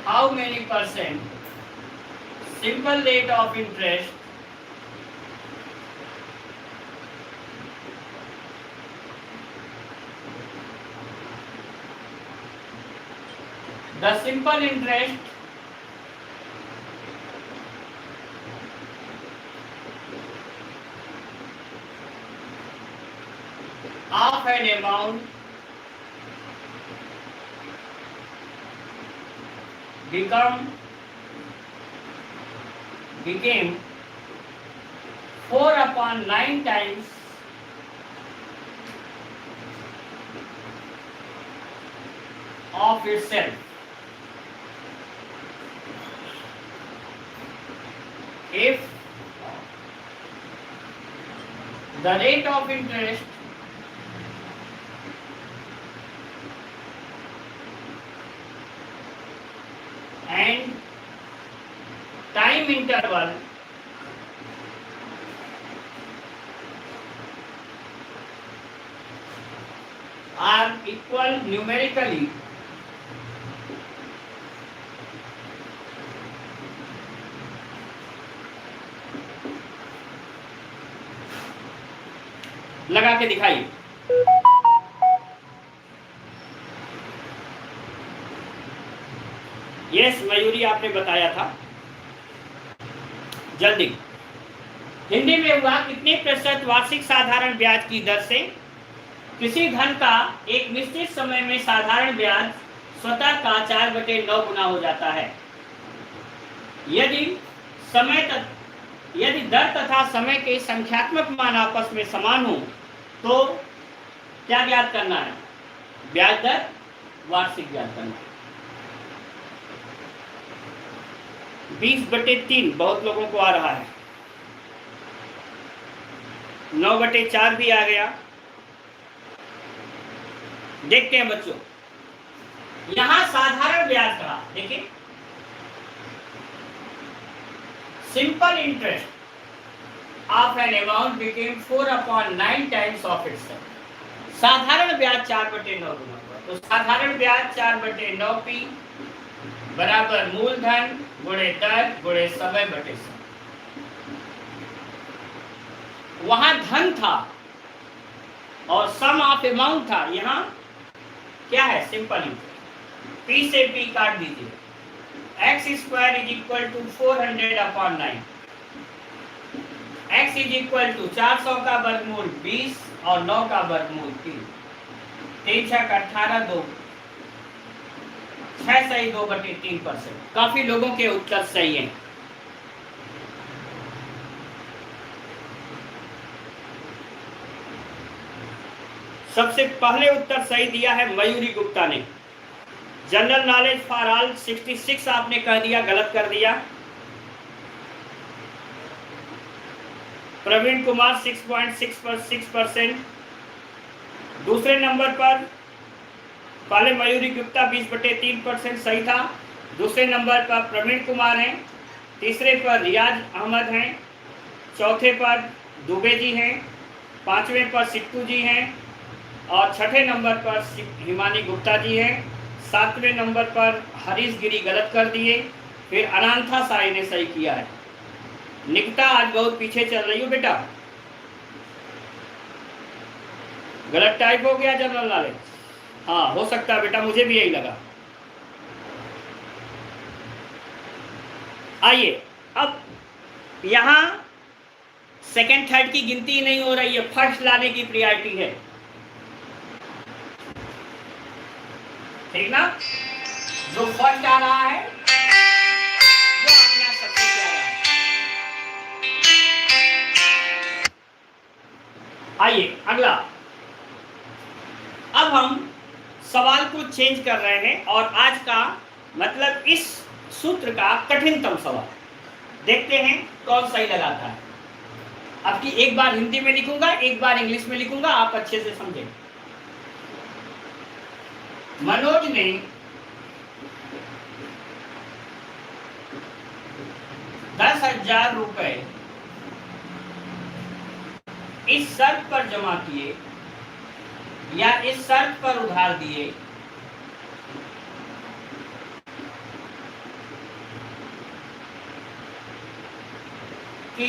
how many percent simple rate of interest the simple interest of an amount became 4/9 times of itself. If the rate of interest and time interval are equal numerically, लगा के दिखाइए। Yes Mayuri, आपने बताया था। जल्दी हिंदी में हुआ कितने प्रतिशत वार्षिक साधारण ब्याज की दर से किसी धन का एक निश्चित समय में साधारण ब्याज स्वतः का 4/9 गुना हो जाता है। यदि दर तथा समय के संख्यात्मक मान आपस में समान हो तो क्या ज्ञात करना है? ब्याज दर, वार्षिक ज्ञात करना है। 20/3 बहुत लोगों को आ रहा है, 9/4 भी आ गया। देखते हैं बच्चों, यहां साधारण ब्याज कहा, देखिए simple interest of an amount became 4/9 times of itself. साधारण ब्याज 4/9 गुना हुआ, तो साधारण ब्याज 4/9 पी बराबर मूलधन गुणे दर गुणे समय बटे समय। वहां धन था और सम ऑफ अमाउंट था, यहां क्या है? Simple interest. पी से पी काट दीजिए, x square is equal to 400/9, x is equal to 400 का वर्गमूल 20 और 9 का वर्गमूल 3, 3 छक 18, 2 6 सही 2/3%। काफी लोगों के उत्तर सही हैं। सबसे पहले उत्तर सही दिया है मयूरी गुप्ता ने। जनरल नॉलेज फॉर ऑल 66 आपने कह दिया, गलत कर दिया। प्रवीण कुमार 6.6%। दूसरे नंबर पर पहले मयूरी गुप्ता 20/3% सही था। दूसरे नंबर पर प्रवीण कुमार हैं, तीसरे पर रियाज अहमद हैं, चौथे पर दुबे जी हैं, पांचवें पर सिट्टू जी हैं और छठे नंबर पर हिमानी गुप्ता जी हैं। सातवें नंबर पर हरीश गिरी गलत कर दिए, फिर अनांथा साई ने सही किया है। निकिता आज बहुत पीछे चल रही हो बेटा, गलत टाइप हो गया जनरल नॉलेज। हाँ हो सकता है बेटा, मुझे भी यही लगा। आइए अब यहां सेकंड थर्ड की गिनती नहीं हो रही है, फर्स्ट लाने की प्रायोरिटी है, ठीक ना? जो फर्स्ट आ रहा है वो अपना सबसे प्यारा है। आइए अगला, अब हम सवाल को चेंज कर रहे हैं और आज का मतलब इस सूत्र का कठिनतम सवाल देखते हैं कौन सही लगाता है। आपकी एक बार हिंदी में लिखूंगा, एक बार इंग्लिश में लिखूंगा, आप अच्छे से समझें। मनोज ने 10,000 रुपए इस शर्त पर जमा किए या इस शर्त पर उधार दिए कि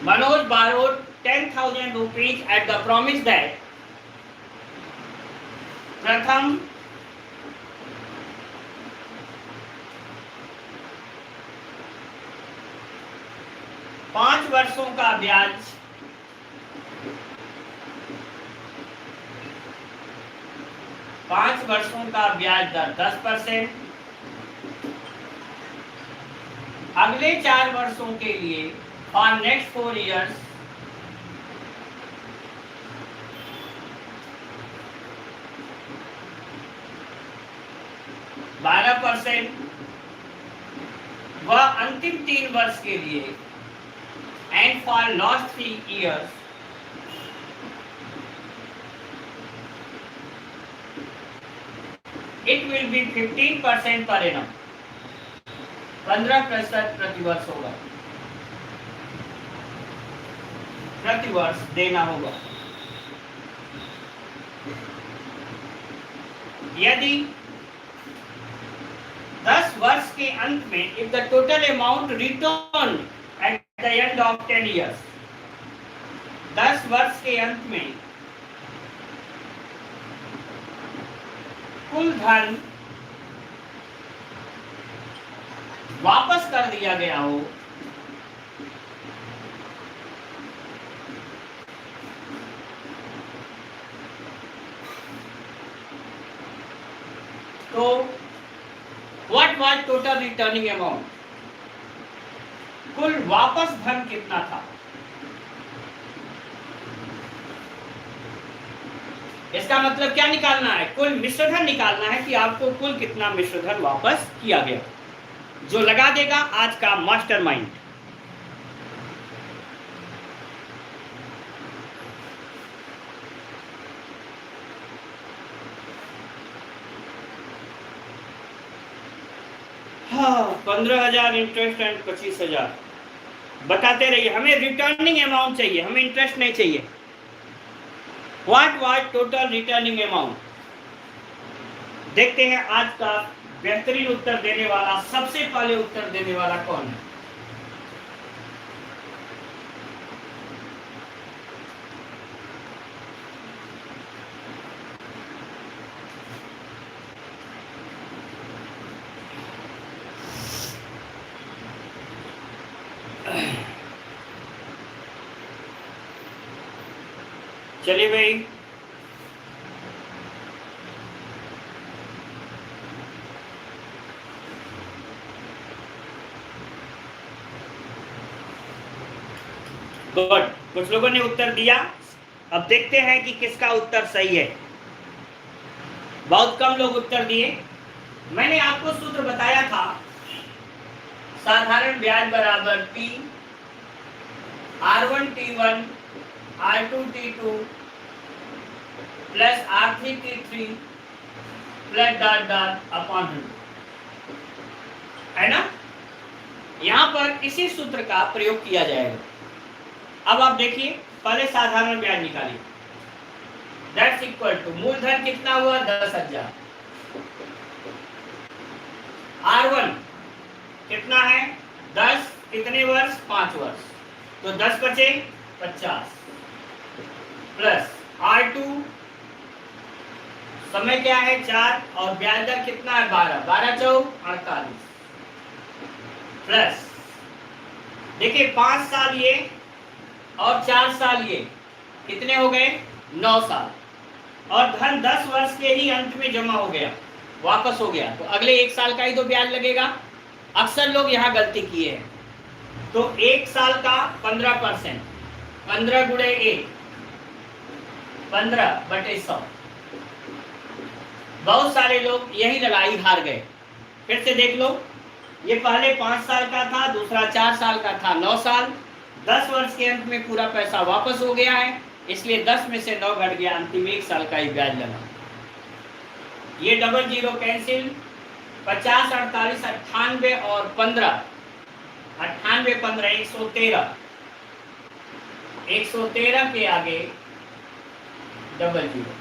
Manoj borrowed 10,000 rupees at the promise that प्रथम पांच वर्षों का ब्याज 5 वर्षों का ब्याज दर 10%, अगले 4 वर्षों के लिए फॉर नेक्स्ट 4 years 12% वह अंतिम 3 वर्ष के लिए and for last 3 years it will be 15% per annum, 15% प्रतिवर्ष होगा, प्रतिवर्ष देना होगा। यदि 10 वर्ष के अंत में if the total amount return at the end of 10 years, 10 वर्ष के अंत में कुल धन वापस कर दिया गया हो तो what was total returning amount, कुल वापस धन कितना था। इसका मतलब क्या निकालना है, कुल मिश्रधन निकालना है कि आपको कुल कितना मिश्रधन वापस किया गया। जो लगा देगा आज का मास्टरमाइंड। हाँ, 15,000 इंटरेस्ट एंड 25,000 बताते रहिए। हमें रिटर्निंग अमाउंट चाहिए, हमें इंटरेस्ट नहीं चाहिए। What was total returning amount. देखते हैं आज का बेहतरीन उत्तर देने वाला, सबसे पहले उत्तर देने वाला कौन है। चलिए भाई, गुड, कुछ लोगों ने उत्तर दिया। अब देखते हैं कि किसका उत्तर सही है। बहुत कम लोग उत्तर दिए। मैंने आपको सूत्र बताया था, साधारण ब्याज बराबर P R1T1 R2T2 plus R3T3 plus dot dot upon 100, है ना। यहां पर इसी सूत्र का प्रयोग किया जाएगा। अब आप देखिए, पहले साधारण ब्याज निकालिए। दैट्स इक्वल टू मूलधन कितना हुआ 10,000, R1 कितना है 10, कितने वर्ष 5 वर्ष, तो 10 बचे 50 प्लस R2 समय क्या है 4 और ब्याज दर कितना है 12, 12 चौक 48 प्लस देखिए 5 साल ये और 4 साल ये, कितने हो गए 9 साल, और धन 10 वर्ष के ही अंत में जमा हो गया, वापस हो गया, तो अगले 1 साल का ही तो ब्याज लगेगा। अक्सर लोग यहाँ गलती किए हैं, तो 1 साल का 15%, 15 गुणे 1 15/100। बहुत सारे लोग यही लगाई हार गए। फिर से देख लो, ये पहले 5 साल का था, दूसरा 4 साल का था 9 साल, 10 वर्ष के अंत में पूरा पैसा वापस हो गया है, इसलिए 10 में से 9 घट गया, अंतिम 1 साल का ही ब्याज लगा। ये डबल जीरो कैंसिल, 50 48 98 और 15, 98 15 113, 113 के आगे डबल जीरो,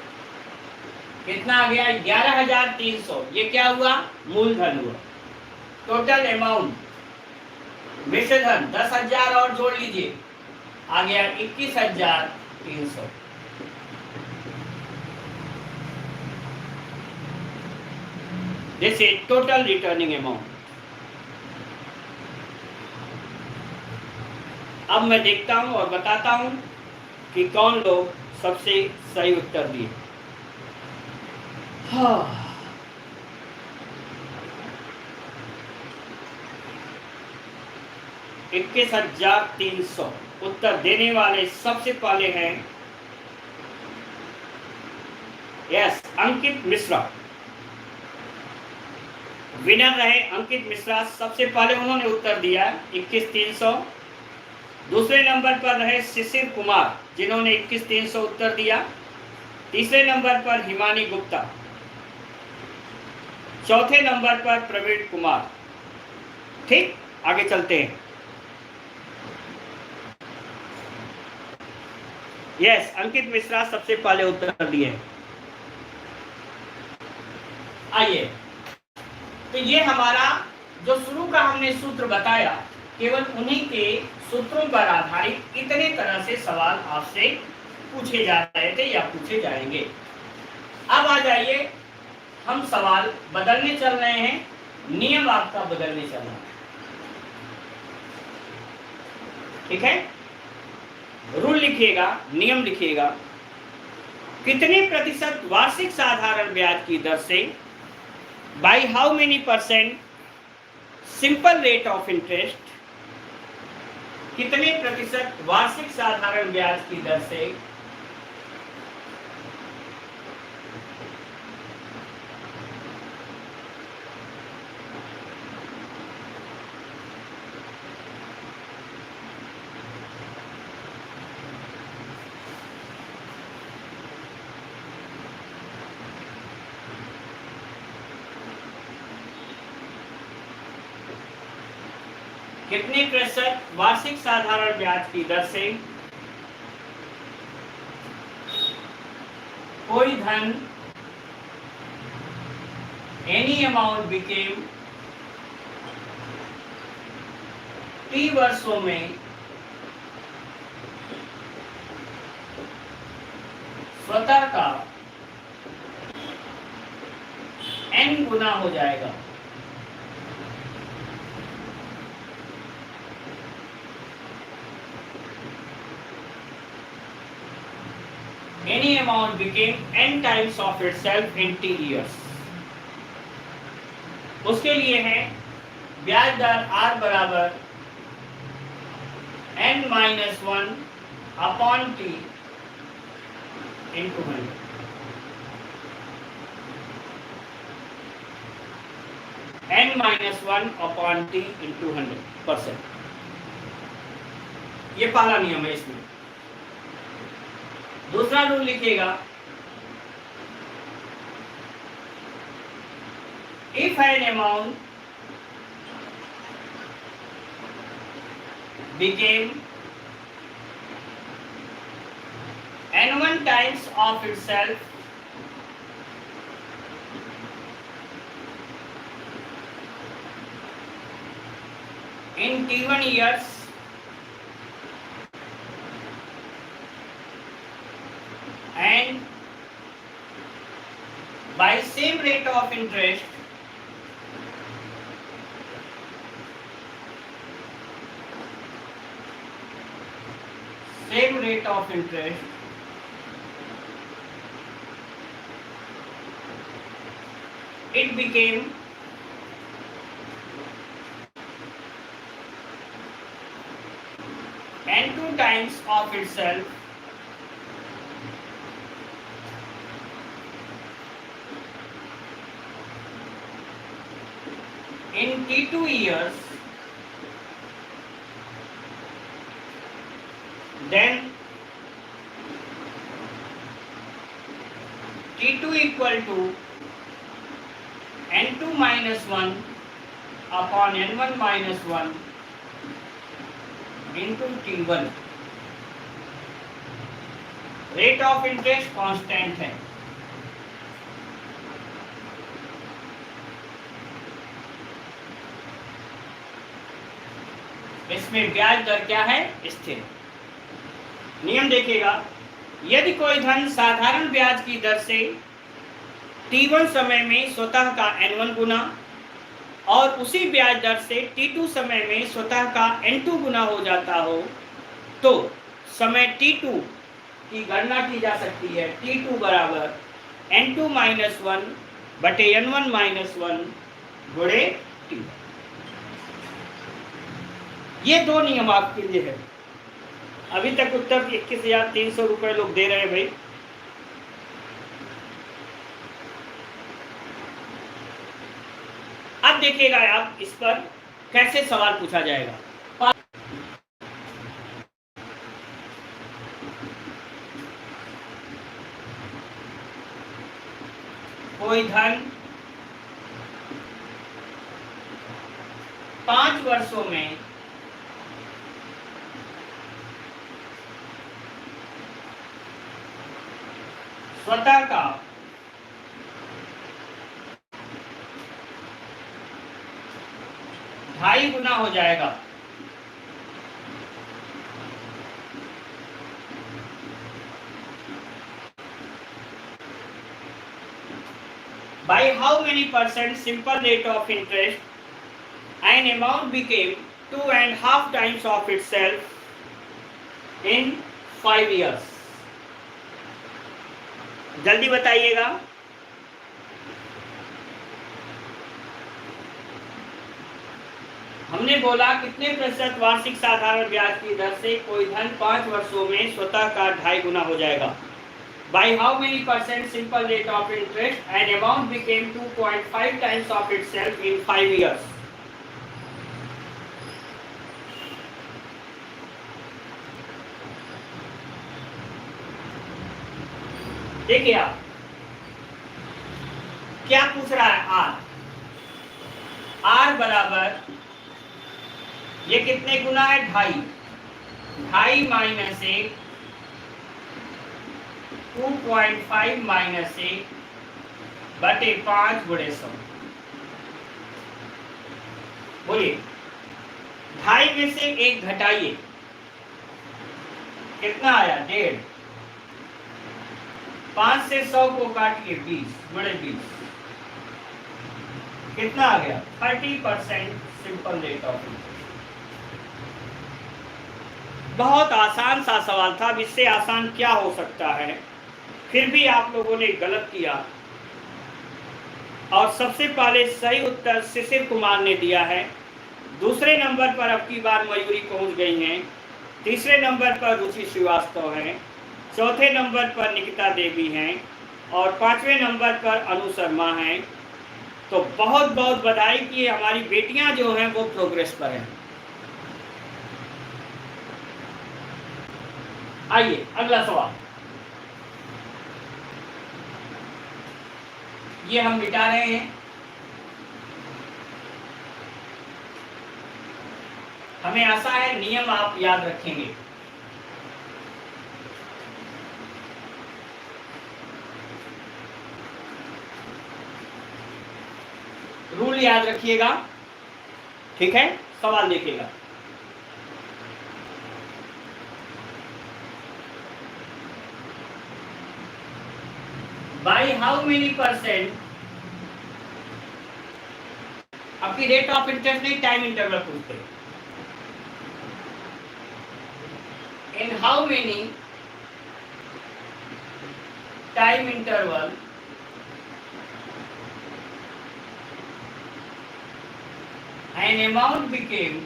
कितना आ गया 11,300। ये क्या हुआ मूलधन हुआ। टोटल अमाउंट मिश्रधन 10,000 और जोड़ लीजिए, आ गया 21,300। This is total returning amount. अब मैं देखता हूं और बताता हूं कि कौन लोग सबसे सही उत्तर दिए। हाँ, 21,300 उत्तर देने वाले सबसे पहले हैं यस अंकित मिश्रा। विनर रहे अंकित मिश्रा। सबसे पहले उन्होंने उत्तर दिया 21,300। दूसरे नंबर पर रहे शिशिर कुमार जिन्होंने 21,300 उत्तर दिया। तीसरे नंबर पर हिमानी गुप्ता। चौथे नंबर पर प्रवीण कुमार। ठीक, आगे चलते हैं। यस, अंकित मिश्रा सबसे पहले उत्तर दिए। आइए, तो ये हमारा जो शुरू का हमने सूत्र बताया, केवल उन्हीं के सूत्रों पर आधारित इतने तरह से सवाल आपसे पूछे जा रहे थे या पूछे जाएंगे। अब आ जाइए, हम सवाल बदलने चल रहे हैं, नियम आपका बदलने चल रहा है। ठीक है, रूल लिखिएगा, नियम लिखिएगा। कितने प्रतिशत वार्षिक साधारण ब्याज की दर से, by how many percent simple rate of interest, कितने प्रतिशत वार्षिक साधारण ब्याज की दर से कितने प्रतिशत वार्षिक साधारण ब्याज की दर से कोई धन एनी अमाउंट बिकेम टी वर्षों में स्वतः का n गुना हो जाएगा। Any amount became n times of itself in t years। उसके लिए है ब्याज दर r बराबर n-1 upon t into 100। n-1 upon t into 100%। ये पहला नियम है इसमें। दूसरा रूल लिखिएगा, if an amount became n1 times of itself in t1 years and by same rate of interest it became n2 times of itself in t2 years, then t2 equal to n2 minus 1 upon n1 minus 1 into t1। Rate of interest constant है। इसमें ब्याज दर क्या है? स्थिर। नियम देखिएगा, यदि कोई धन साधारण ब्याज की दर से t1 समय में स्वतः का n1 गुना और उसी ब्याज दर से t2 समय में स्वतः का n2 गुना हो जाता हो, तो समय t2 की गणना की जा सकती है। t2 बराबर n2 माइनस 1 बटे n1 माइनस 1 गुणे t। ये दो नियम आपके लिए है। अभी तक उत्तर 21,300 रुपए लोग दे रहे हैं भाई। अब देखिएगा आप इस पर कैसे सवाल पूछा जाएगा। कोई धन 5 वर्षों में स्वतः का ढाई गुना हो जाएगा। By how many percent simple rate of interest an amount became 2.5 times of itself in 5 years? जल्दी बताइएगा। हमने बोला कितने प्रतिशत वार्षिक साधारण ब्याज की दर से कोई धन 5 वर्षों में स्वतः का 2.5 गुना हो जाएगा। By how many percent simple rate of interest an amount became 2.5 times of itself in 5 years? देखिए आप क्या पूछ रहा है। आर बराबर ये कितने गुना है? 2.5 माइनस 1 2.5 माइनस 1 बटे 5 गुणे 100। बोलिए 2.5 में से 1 घटाइए, कितना आया? 1.5। 5 से 100 को काटिए 20 गुणे 20, कितना आ गया? 30% सिंपल रेट ऑफ इंटरेस्ट। बहुत आसान सा सवाल था, अब इससे आसान क्या हो सकता है। फिर भी आप लोगों ने गलत किया और सबसे पहले सही उत्तर शिशिर कुमार ने दिया है। दूसरे नंबर पर अब की बार मयूरी पहुंच गई हैं। तीसरे नंबर पर रुचि श्रीवास्तव हैं। चौथे नंबर पर निकिता देवी हैं और 5वें नंबर पर अनु शर्मा हैं। तो बहुत बहुत बधाई कि हमारी बेटियां जो हैं वो प्रोग्रेस पर हैं। आइए अगला सवाल, ये हम मिटा रहे हैं। हमें आशा है नियम आप याद रखेंगे। रूल याद रखिएगा, ठीक है। सवाल देखिएगा। By how many percent, आपकी रेट ऑफ इंटरेस्ट नहीं, टाइम इंटरवल पूछते हैं। In how many time interval an amount became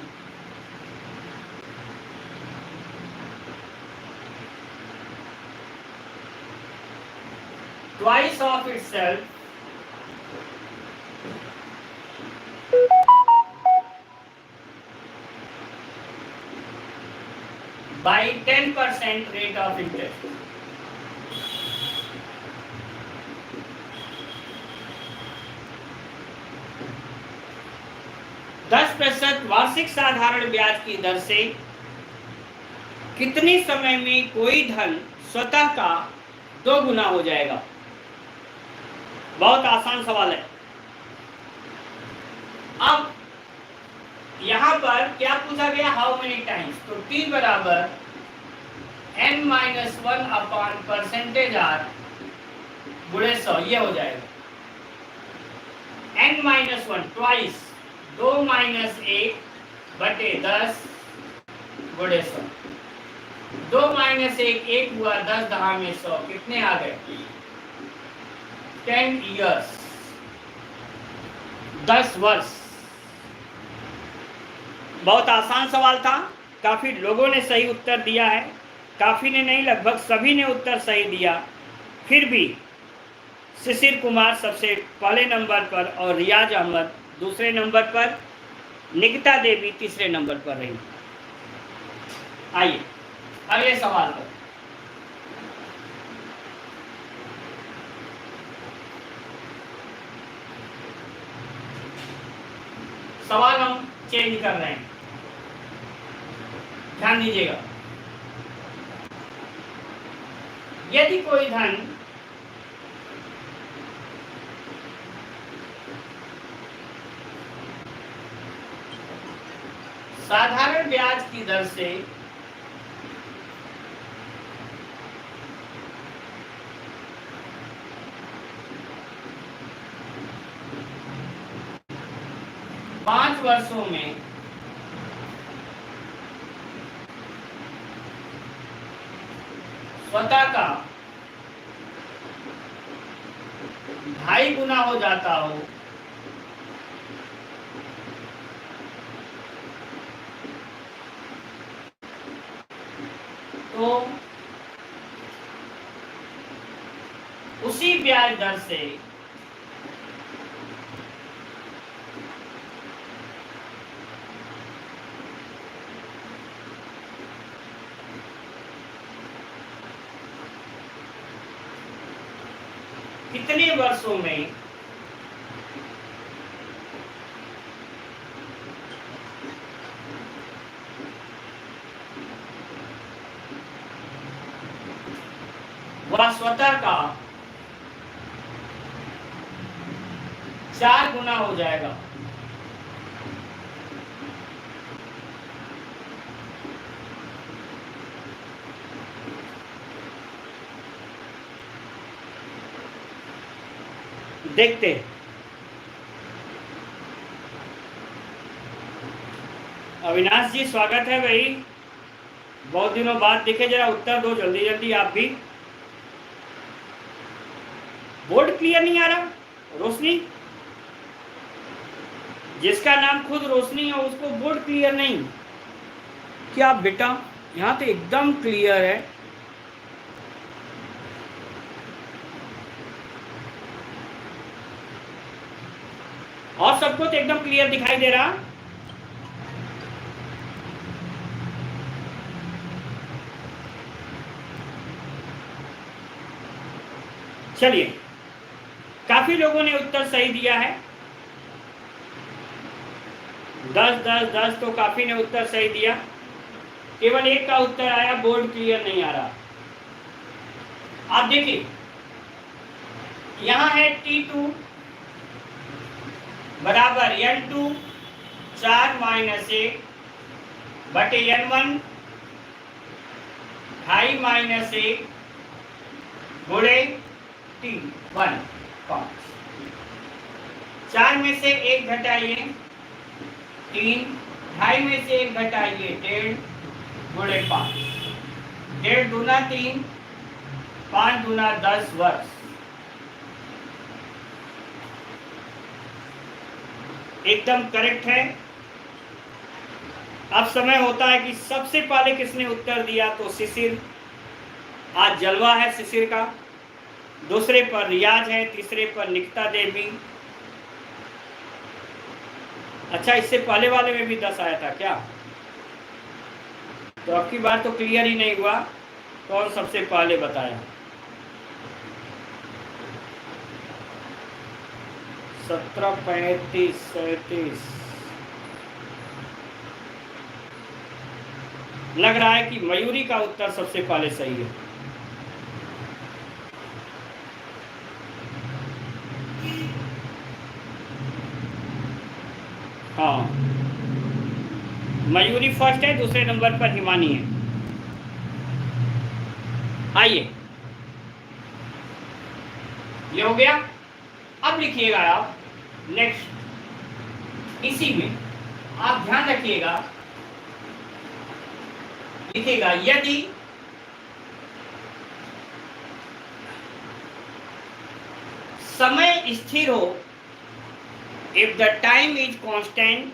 twice of itself by 10% rate of interest? दस प्रतिशत वार्षिक साधारण ब्याज की दर से कितने समय में कोई धन स्वतः का 2 गुना हो जाएगा? बहुत आसान सवाल है। अब यहां पर क्या पूछा गया? How many times. तो t बराबर n-1 अपॉन परसेंटेज आर गुणे 100, ये हो जाएगा n-1 ट्वाइस 2 माइनस 1 बटे 10 गुणे 100। 2 माइनस 1 1 हुआ, 10 10 में 100, कितने आ गए? 10 ईयर्स, 10 वर्ष। बहुत आसान सवाल था, काफी लोगों ने सही उत्तर दिया है। काफी ने नहीं, लगभग सभी ने उत्तर सही दिया। फिर भी शिशिर कुमार सबसे पहले नंबर पर और रियाज अहमद दूसरे नंबर पर निकिता देवी तीसरे नंबर पर रही। आइए अगले सवाल पर। सवाल हम चेंज कर रहे हैं, ध्यान दीजिएगा। यदि कोई धन साधारण ब्याज की दर से पांच वर्षों में स्वतः का 2.5 गुना हो जाता हो तो उसी ब्याज दर से कितने वर्षों में वह स्वतः का 4 गुना हो जाएगा। देखते हैं। अविनाश जी स्वागत है भाई, बहुत दिनों बाद दिखे, जरा उत्तर दो जल्दी जल्दी आप भी। बोर्ड क्लियर नहीं आ रहा? रोशनी, जिसका नाम खुद रोशनी है उसको बोर्ड क्लियर नहीं? क्या बेटा, यहाँ तो एकदम क्लियर है। और सबको तो एकदम क्लियर दिखाई दे रहा। चलिए, काफी लोगों ने उत्तर सही दिया है। 10 10 10 तो काफी ने उत्तर सही दिया। केवल एक का उत्तर आया, बोर्ड क्लियर नहीं आ रहा। आप देखिए, यहां है T2 बराबर N2 4 माइनस 1 बटे N1 2.5 माइनस 1 गुणे 3 1 5। 4 में से 1 घटाइए 3, 2.5 में से 1 घटाइए 1.5 गुणे 5। 1.5 दूना 3, 5 दूना 10 वर्ष। एकदम करेक्ट है। अब समय होता है कि सबसे पहले किसने उत्तर दिया, तो शिशिर। आज जलवा है शिशिर का। दूसरे पर रियाज है, तीसरे पर निकिता देवी। अच्छा, इससे पहले वाले में भी 10 आया था क्या? तो अब की बार तो क्लियर ही नहीं हुआ कौन सबसे पहले बताया। 17 35 37 लग रहा है कि मयूरी का उत्तर सबसे पहले सही है। हाँ, मयूरी फर्स्ट है, दूसरे नंबर पर हिमानी है। आइए, ये हो गया। अब लिखिएगा आप नेक्स्ट, इसी में आप ध्यान रखिएगा, लिखिएगा यदि समय स्थिर हो, if the time is constant,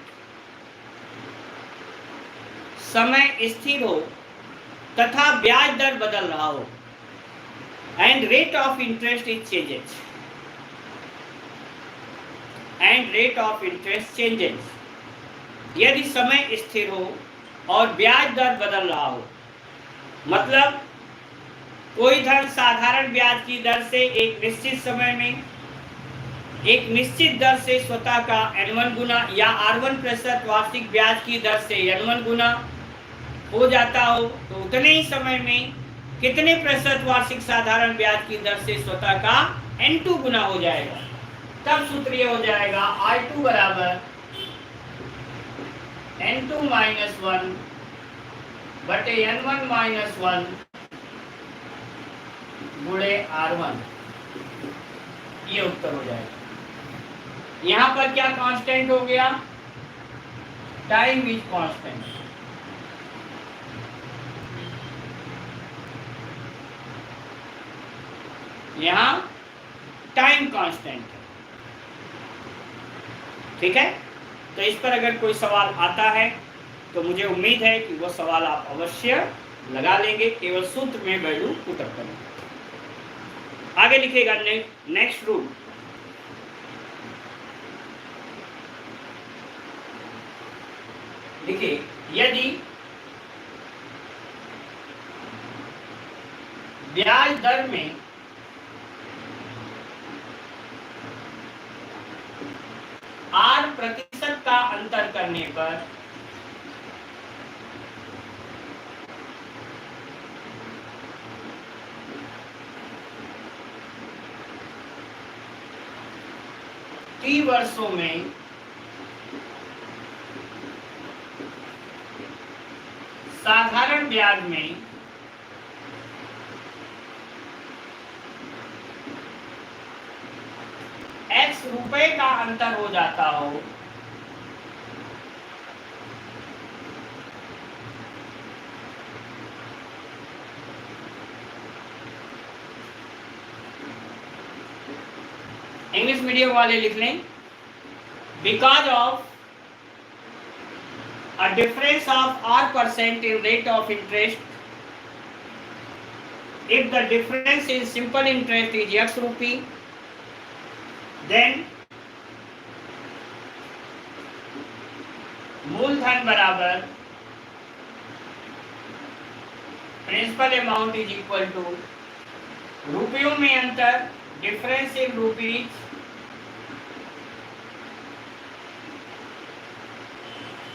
समय स्थिर हो तथा ब्याज दर बदल रहा हो, and rate of interest is changes, and rate of interest changes. यदि समय स्थिर हो और ब्याज दर बदल रहा हो, मतलब कोई धन साधारण ब्याज की दर से एक निश्चित समय में एक निश्चित दर से स्वतः का n1 गुना या R1% वार्षिक ब्याज की दर से n1 गुना हो जाता हो, तो उतने ही समय में कितने प्रतिशत वार्षिक साधारण ब्याज की दर से स्वतः का n2 गुना हो जाएगा। तब सूत्र ये हो जाएगा R2 बराबर n2 माइनस 1 बटे n1 माइनस 1 गुणे R1। ये उत्तर हो जाएगा। यहां पर क्या कांस्टेंट हो गया? Time is constant. यहां टाइम कांस्टेंट है। ठीक है, तो इस पर अगर कोई सवाल आता है तो मुझे उम्मीद है कि वो सवाल आप अवश्य लगा लेंगे, केवल सूत्र में वैल्यू पुट अप करेंगे। आगे लिखेगा नेक्स्ट रूल। देखिए, यदि ब्याज दर में R% का अंतर करने पर T वर्षों में साधारण ब्याज में X रुपए का अंतर हो जाता हो, इंग्लिश मीडियम वाले लिख लें, because of a difference of R% in rate of interest, if the difference in simple interest is X rupee, then मूलधन बराबर principal amount is equal to रुपयों में अंतर, difference in rupees,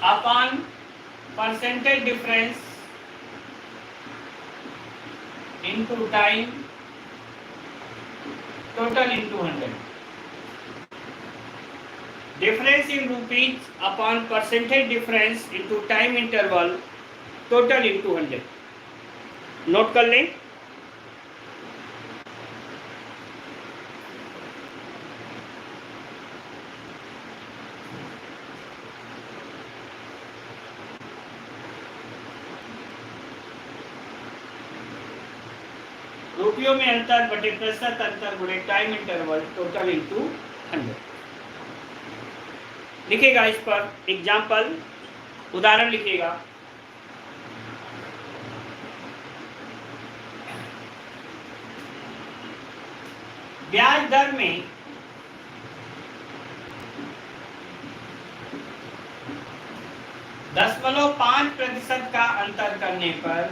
upon percentage difference into time total into 100। Difference in rupees upon percentage difference into time interval total into 100। Note कर लें। रुपयों में अंतर बटे प्रतिशत अंतर गुणे टाइम इंटरवल टोटल इनटू 100। लिखेगा इस पर एग्जाम्पल, उदाहरण लिखेगा। ब्याज दर में 0.5% का अंतर करने पर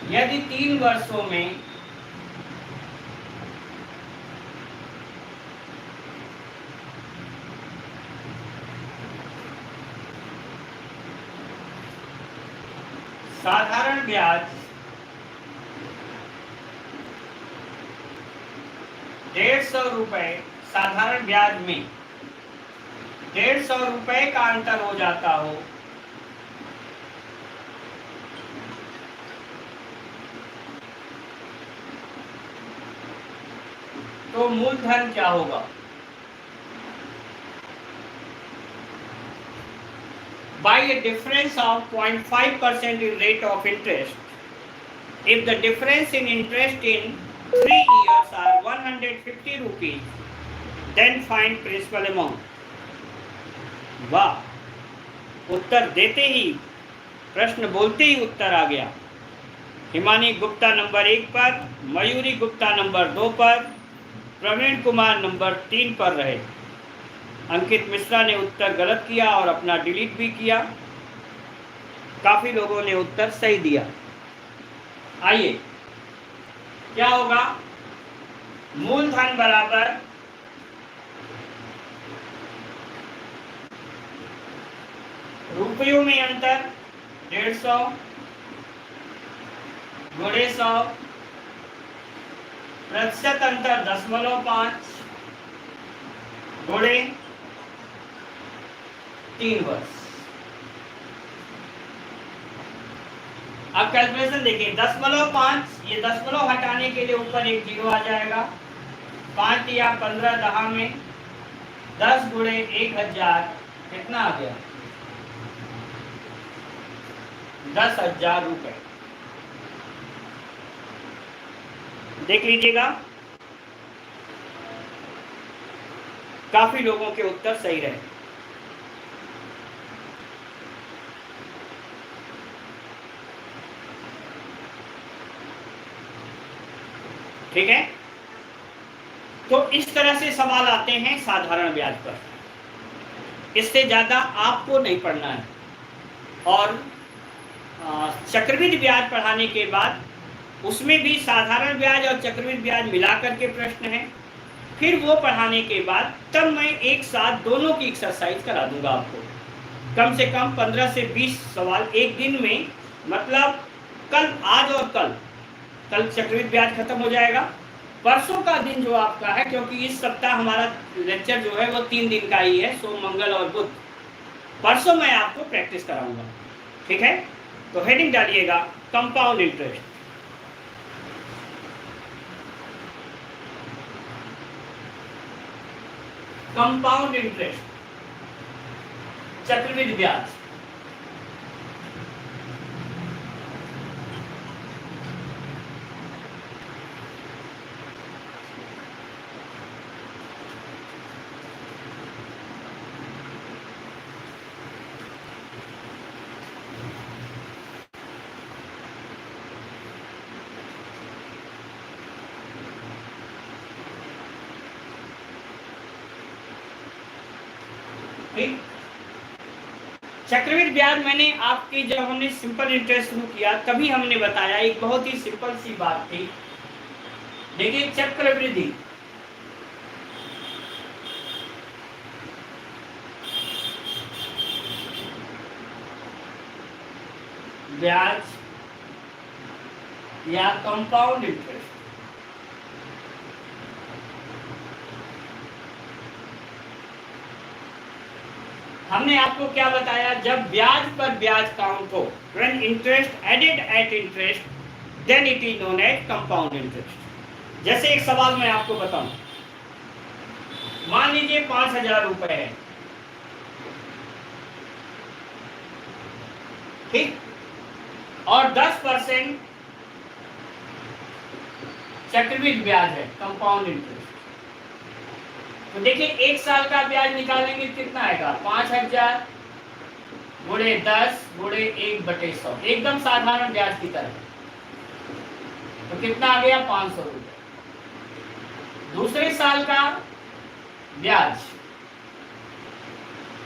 यदि 3 वर्षों में साधारण ब्याज 150 रुपए, साधारण ब्याज में 150 रुपए का अंतर हो जाता हो, तो मूलधन क्या होगा? By a difference of 0.5% in rate of interest, if the difference in interest in 3 years are 150 rupees, then find principal amount. वाह, उत्तर देते ही, प्रश्न बोलते ही उत्तर आ गया। हिमानी गुप्ता नंबर 1 पर, मयूरी गुप्ता नंबर 2 पर, प्रवीण कुमार नंबर 3 पर रहे। अंकित मिश्रा ने उत्तर गलत किया और अपना डिलीट भी किया। काफी लोगों ने उत्तर सही दिया। आइए, क्या होगा? मूलधन बराबर रुपयों में अंतर 150 गुणे 100, प्रतिशत अंतर 0.5 गुणे 3 वर्ष। अब कैलकुलेशन देखिए, 0.5, ये 0 हटाने के लिए ऊपर एक जीरो आ जाएगा। 5 या 15 दहा में 10 गुणे 1000 कितना आ गया? 10,000 रुपए। देख लीजिएगा, काफी लोगों के उत्तर सही रहे। ठीक है, तो इस तरह से सवाल आते हैं साधारण ब्याज पर। इससे ज्यादा आपको नहीं पढ़ना है। और चक्रवृद्धि ब्याज पढ़ाने के बाद उसमें भी साधारण ब्याज और चक्रवृद्धि ब्याज मिलाकर के प्रश्न हैं। फिर वो पढ़ाने के बाद तब मैं एक साथ दोनों की एक्सरसाइज करा दूंगा आपको। कम से कम 15 से 20 सवाल एक दिन में, मतलब कल, आज और कल चक्रवृद्धि ब्याज खत्म हो जाएगा। परसों का दिन जो आपका है, क्योंकि इस सप्ताह हमारा लेक्चर जो है वो 3 दिन का ही है, सोम मंगल और बुध। परसों मैं आपको प्रैक्टिस कराऊंगा। ठीक है, तो हेडिंग डालिएगा कंपाउंड इंटरेस्ट। कंपाउंड इंटरेस्ट, चक्रवृद्धि ब्याज। चक्रवृद्धि ब्याज मैंने आपकी, जब हमने सिंपल इंटरेस्ट शुरू किया तभी हमने बताया, एक बहुत ही सिंपल सी बात थी। देखिए, चक्रवृद्धि ब्याज या कंपाउंड इंटरेस्ट, हमने आपको क्या बताया? जब ब्याज पर ब्याज काउंट हो, when interest added at interest, then it is known as compound interest। जैसे एक सवाल मैं आपको बताऊं, मान लीजिए 5,000 रुपए है, ठीक, और 10% चक्रवृद्धि ब्याज है, कंपाउंड इंटरेस्ट। तो देखिए, एक साल का ब्याज निकालेंगे कितना आएगा? 5,000 गुणे 10 गुणे 1/100, एकदम साधारण ब्याज की तरह। तो कितना आ गया? 500 रुपए। दूसरे साल का ब्याज,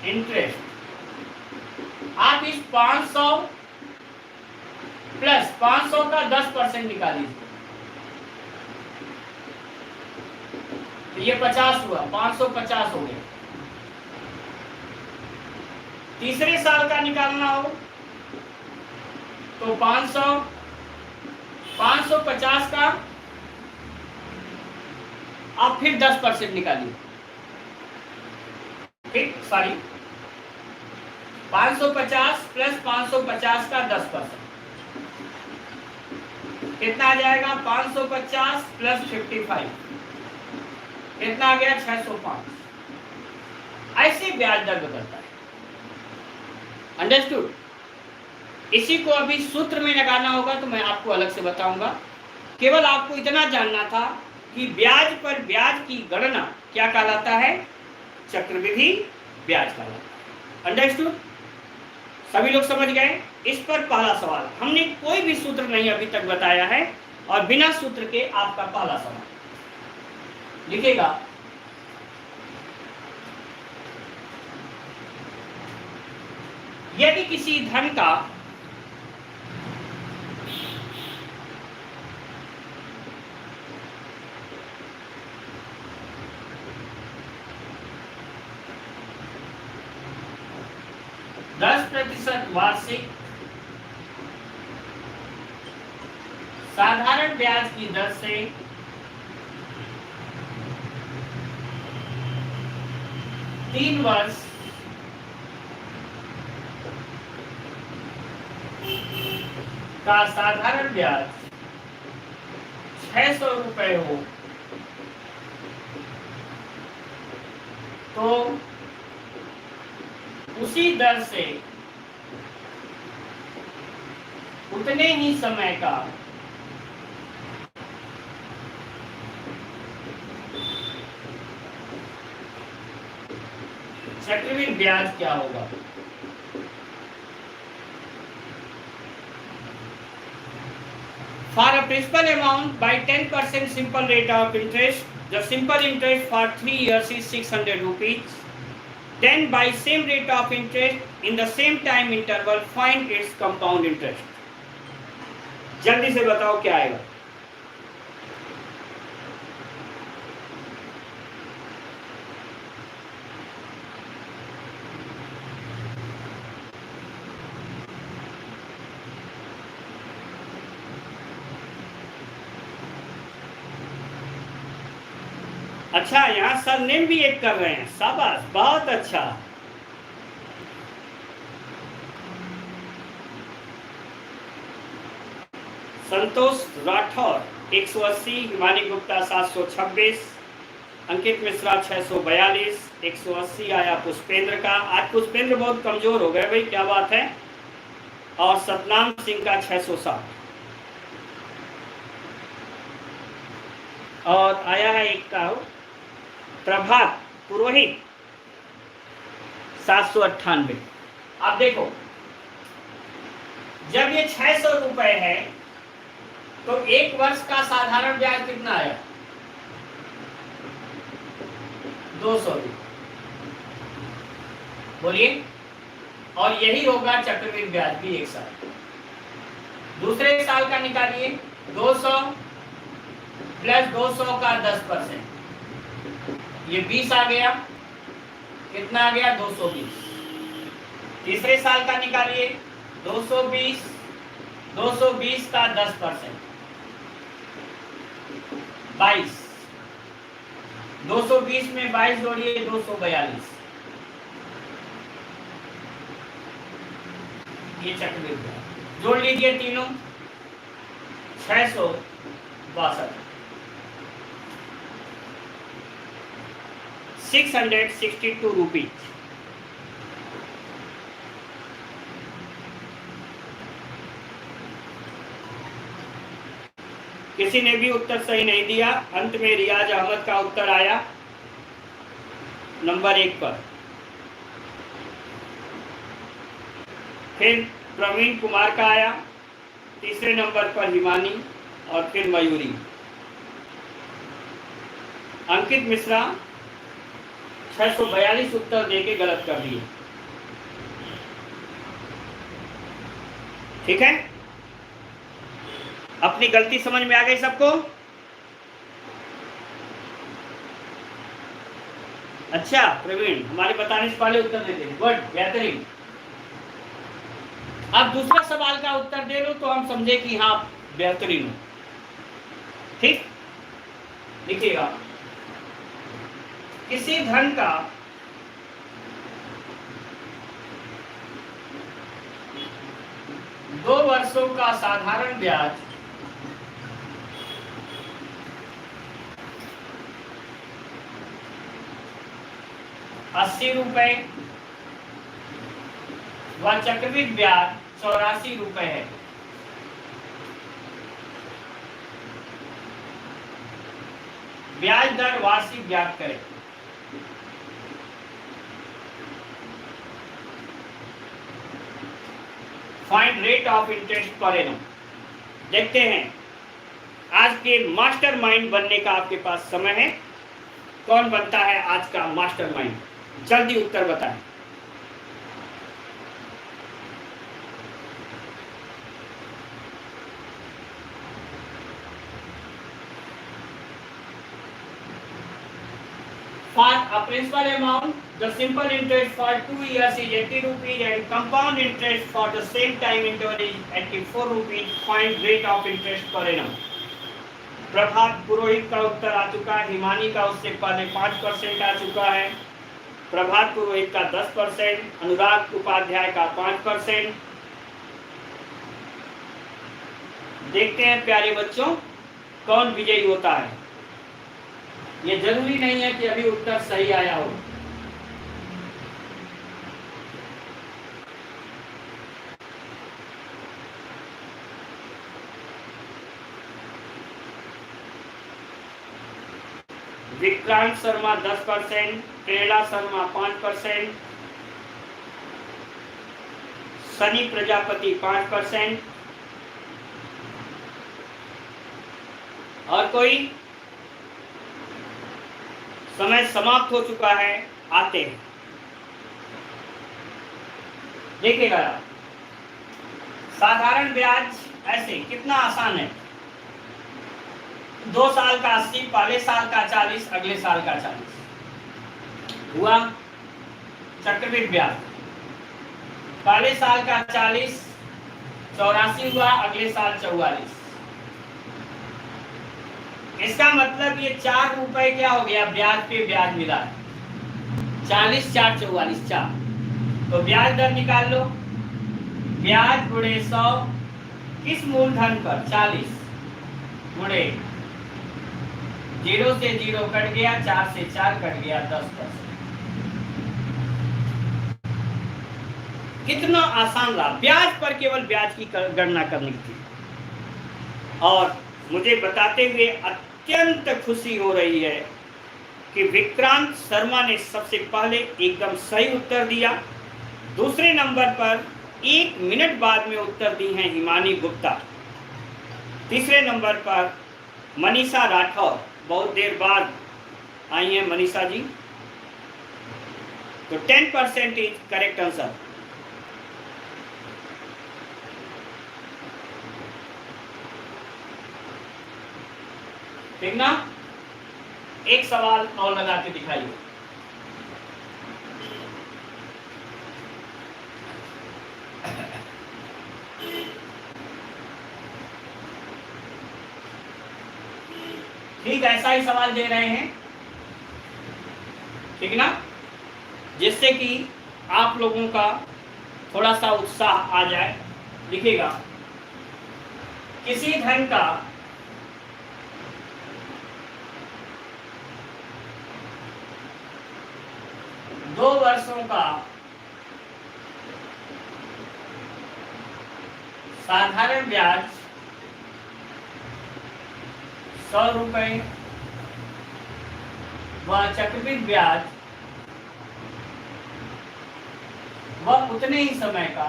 इंटरेस्ट, आप इस 500 प्लस 500 का 10% निकालिए, तो ये 50 हुआ, 550 हो गया। तीसरे साल का निकालना हो तो 550 का आप फिर 10% निकालिए, ठीक, सॉरी, 550 प्लस 550 का 10%, कितना आ जाएगा? 550 प्लस 55, कितना आ गया? 605। ऐसे ब्याज दर बदलता है। अंडरस्टूड? इसी को अभी सूत्र में लगाना होगा तो मैं आपको अलग से बताऊंगा। केवल आपको इतना जानना था कि ब्याज पर ब्याज की गणना क्या कहलाता है? चक्रवृद्धि ब्याज कहलाता है। अंडरस्टूड? सभी लोग समझ गए? इस पर पहला सवाल, हमने कोई भी सूत्र नहीं अभी तक बताया है और बिना सूत्र के आपका पहला सवाल लिखेगा। यदि किसी धन का %10 वार्षिक साधारण ब्याज की दर से 3 वर्ष का साधारण ब्याज 600 रुपए हो तो उसी दर से उतने ही समय का चक्रवृद्धि ब्याज क्या होगा? For a principal amount by 10% simple rate of interest, the simple interest for 3 years is 600 rupees. Then by same rate of interest in the same time interval find its compound interest. जल्दी से बताओ क्या आएगा? अच्छा, यहाँ surname भी एक कर रहे हैं, शाबाश, बहुत अच्छा। संतोष राठौर 180, हिमानी गुप्ता 726, अंकित मिश्रा 642, 180 आया पुष्पेंद्र का। आज पुष्पेंद्र बहुत कमजोर हो गए भाई, क्या बात है। और सतनाम सिंह का 660 और आया है एक का प्रभात पुरोहित 798। अब देखो, जब ये 600 रुपए है तो 1 वर्ष का साधारण ब्याज कितना आया? 200 रुपये, बोलिए। और यही होगा चक्रवृद्धि ब्याज भी एक साल। दूसरे साल का निकालिए, 200 प्लस 200 का 10%, ये 20 आ गया। कितना आ गया? 220। तीसरे साल का निकालिए, 220 220 का 10%, 22। 220 में 22 जोड़िए, 242। ये चक्रवृद्धि ब्याज जोड़ लीजिए तीनों, 662, 662 रुपीज। किसी ने भी उत्तर सही नहीं दिया। अंत में रियाज अहमद का उत्तर आया नंबर 1 पर, फिर प्रवीण कुमार का आया तीसरे नंबर पर, हिमानी, और फिर मयूरी। अंकित मिश्रा 642 उत्तर देके गलत कर दिए। ठीक है, अपनी गलती समझ में आ गई सबको? अच्छा प्रवीण, हमारे बताने से पहले उत्तर देते हैं, गुड, बेहतरीन। अब दूसरा सवाल का उत्तर दे लो तो हम समझे कि हाँ बेहतरीन हो। ठीक, लिखिएगा, किसी धन का दो वर्षों का साधारण ब्याज 80 रुपए व चक्रवृद्धि ब्याज 84 रुपए है। ब्याज दर वार्षिक ज्ञात करें। Find rate of interest per annum. देखते हैं आज के मास्टरमाइंड बनने का आपके पास समय है। कौन बनता है आज का मास्टरमाइंड? जल्दी उत्तर बताएं। For a principal amount, the simple interest for 2 years is 80 rupees and compound interest for the same time interval is 84 rupees. Find rate of interest per annum. प्रभात पुरोहित का उत्तर आ चुका है, हिमानी का उससे पहले 5% आ चुका है, प्रभात पुरोहित का 10%, अनुराग उपाध्याय का 5%। देखते हैं प्यारे बच्चों कौन विजयी होता है। ये जरूरी नहीं है कि अभी उत्तर सही आया हो। विक्रांत शर्मा 10%, प्रेरणा शर्मा 5%, सनी प्रजापति 5%। और कोई? समय समाप्त हो चुका है, आते हैं। देखिएगा साधारण ब्याज ऐसे कितना आसान है। 2 साल का 80, पहले साल का 40, अगले साल का 40 हुआ। चक्रवृद्धि ब्याज पहले साल का 40, 84 हुआ, अगले साल 44। इसका मतलब ये 4 रुपए क्या हो गया? ब्याज पे ब्याज मिला है। 40, 4, 44, 4। तो ब्याज दर निकाल लो। ब्याज गुणे 100 किस मूलधन पर? 40 गुणे 0 से 0 कट गया, 4 से 4 कट गया, 10%। कितना आसान रहा। ब्याज पर केवल ब्याज की गणना करनी थी। और मुझे बताते हुए अत्यंत खुशी हो रही है कि विक्रांत शर्मा ने सबसे पहले एकदम सही उत्तर दिया। दूसरे नंबर पर 1 मिनट बाद में उत्तर दी हैं हिमानी गुप्ता। तीसरे नंबर पर मनीषा राठौर, बहुत देर बाद आई हैं मनीषा जी। तो 10% इज करेक्ट आंसर। ठीक ना? एक सवाल और लगा के दिखाइए। ठीक, ऐसा ही सवाल दे रहे हैं, ठीक ना, जिससे कि आप लोगों का थोड़ा सा उत्साह आ जाए। लिखिएगा, किसी धन का दो वर्षों का साधारण ब्याज 100 रुपए व चक्रवृद्धि ब्याज वह उतने ही समय का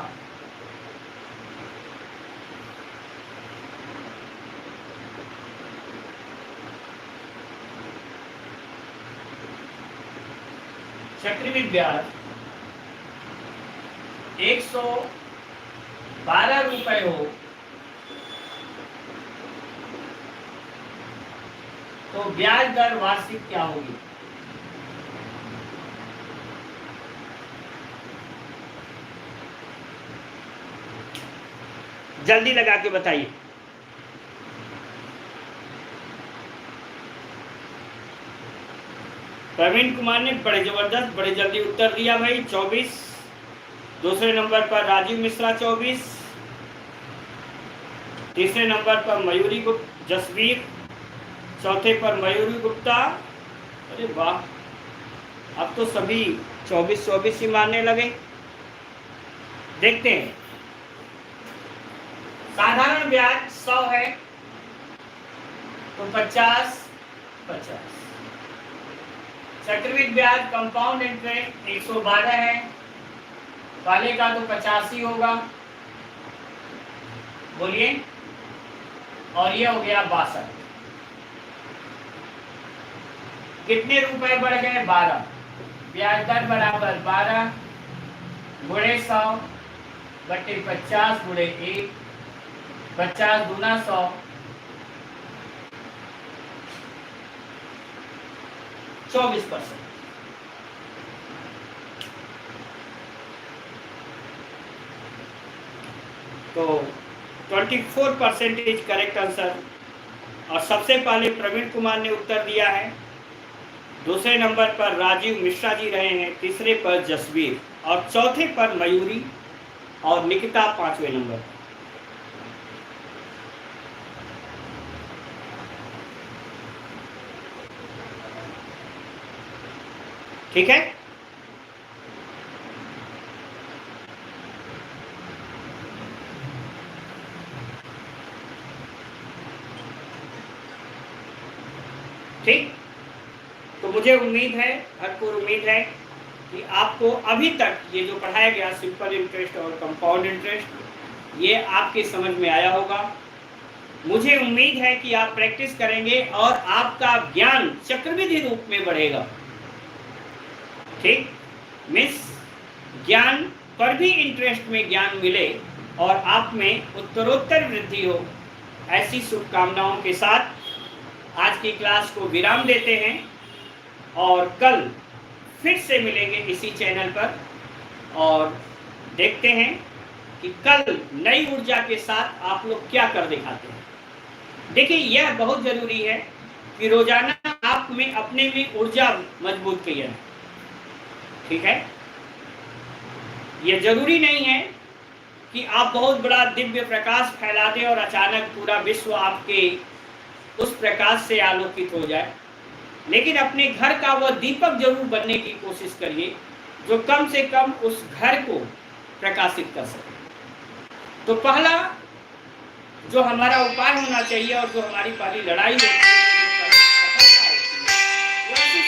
चक्रवृद्धि ब्याज 112 रुपए हो तो ब्याज दर वार्षिक क्या होगी? जल्दी लगा के बताइए। प्रवीण कुमार ने बड़े जबरदस्त, बड़े जल्दी उत्तर दिया भाई, 24। दूसरे नंबर पर राजीव मिश्रा 24। तीसरे नंबर पर मयूरी जसवीर, चौथे पर मयूरी गुप्ता। अरे वाह, अब तो सभी 24-24 ही मारने लगे। देखते हैं, साधारण ब्याज 100 है तो 50-50। चक्रवृद्धि ब्याज कंपाउंड इंटरेस्ट 112 है, वाले का तो 85 होगा। बोलिए, और ये हो गया 62। कितने रुपए बढ़ गए? 12। ब्याज दर बराबर 12 गुणे 100 बटे 50 गुणे 1, 50 दूना 100, 24%। तो 24% इज करेक्ट आंसर। और सबसे पहले प्रवीण कुमार ने उत्तर दिया है, दूसरे नंबर पर राजीव मिश्रा जी रहे हैं, तीसरे पर जसवीर, और चौथे पर मयूरी और निकिता 5वें नंबर पर। ठीक है, ठीक। तो मुझे उम्मीद है, भरपूर उम्मीद है कि आपको अभी तक ये जो पढ़ाया गया सिंपल इंटरेस्ट और कंपाउंड इंटरेस्ट, ये आपके समझ में आया होगा। मुझे उम्मीद है कि आप प्रैक्टिस करेंगे और आपका ज्ञान चक्रवृद्धि रूप में बढ़ेगा। ठीक, मिस ज्ञान पर भी इंटरेस्ट में ज्ञान मिले और आप में उत्तरोत्तर वृद्धि हो, ऐसी शुभकामनाओं के साथ आज की क्लास को विराम देते हैं और कल फिर से मिलेंगे इसी चैनल पर और देखते हैं कि कल नई ऊर्जा के साथ आप लोग क्या कर दिखाते हैं। देखिए, यह बहुत जरूरी है कि रोजाना आप में अपने में ऊर्जा मजबूत किया है। ठीक है, यह जरूरी नहीं है कि आप बहुत बड़ा दिव्य प्रकाश फैला दें और अचानक पूरा विश्व आपके उस प्रकाश से आलोकित हो जाए, लेकिन अपने घर का वह दीपक जरूर बनने की कोशिश करिए जो कम से कम उस घर को प्रकाशित कर सके। तो पहला जो हमारा उपाय होना चाहिए और जो हमारी पहली लड़ाई होती है, सफलता होती है, वो ऐसी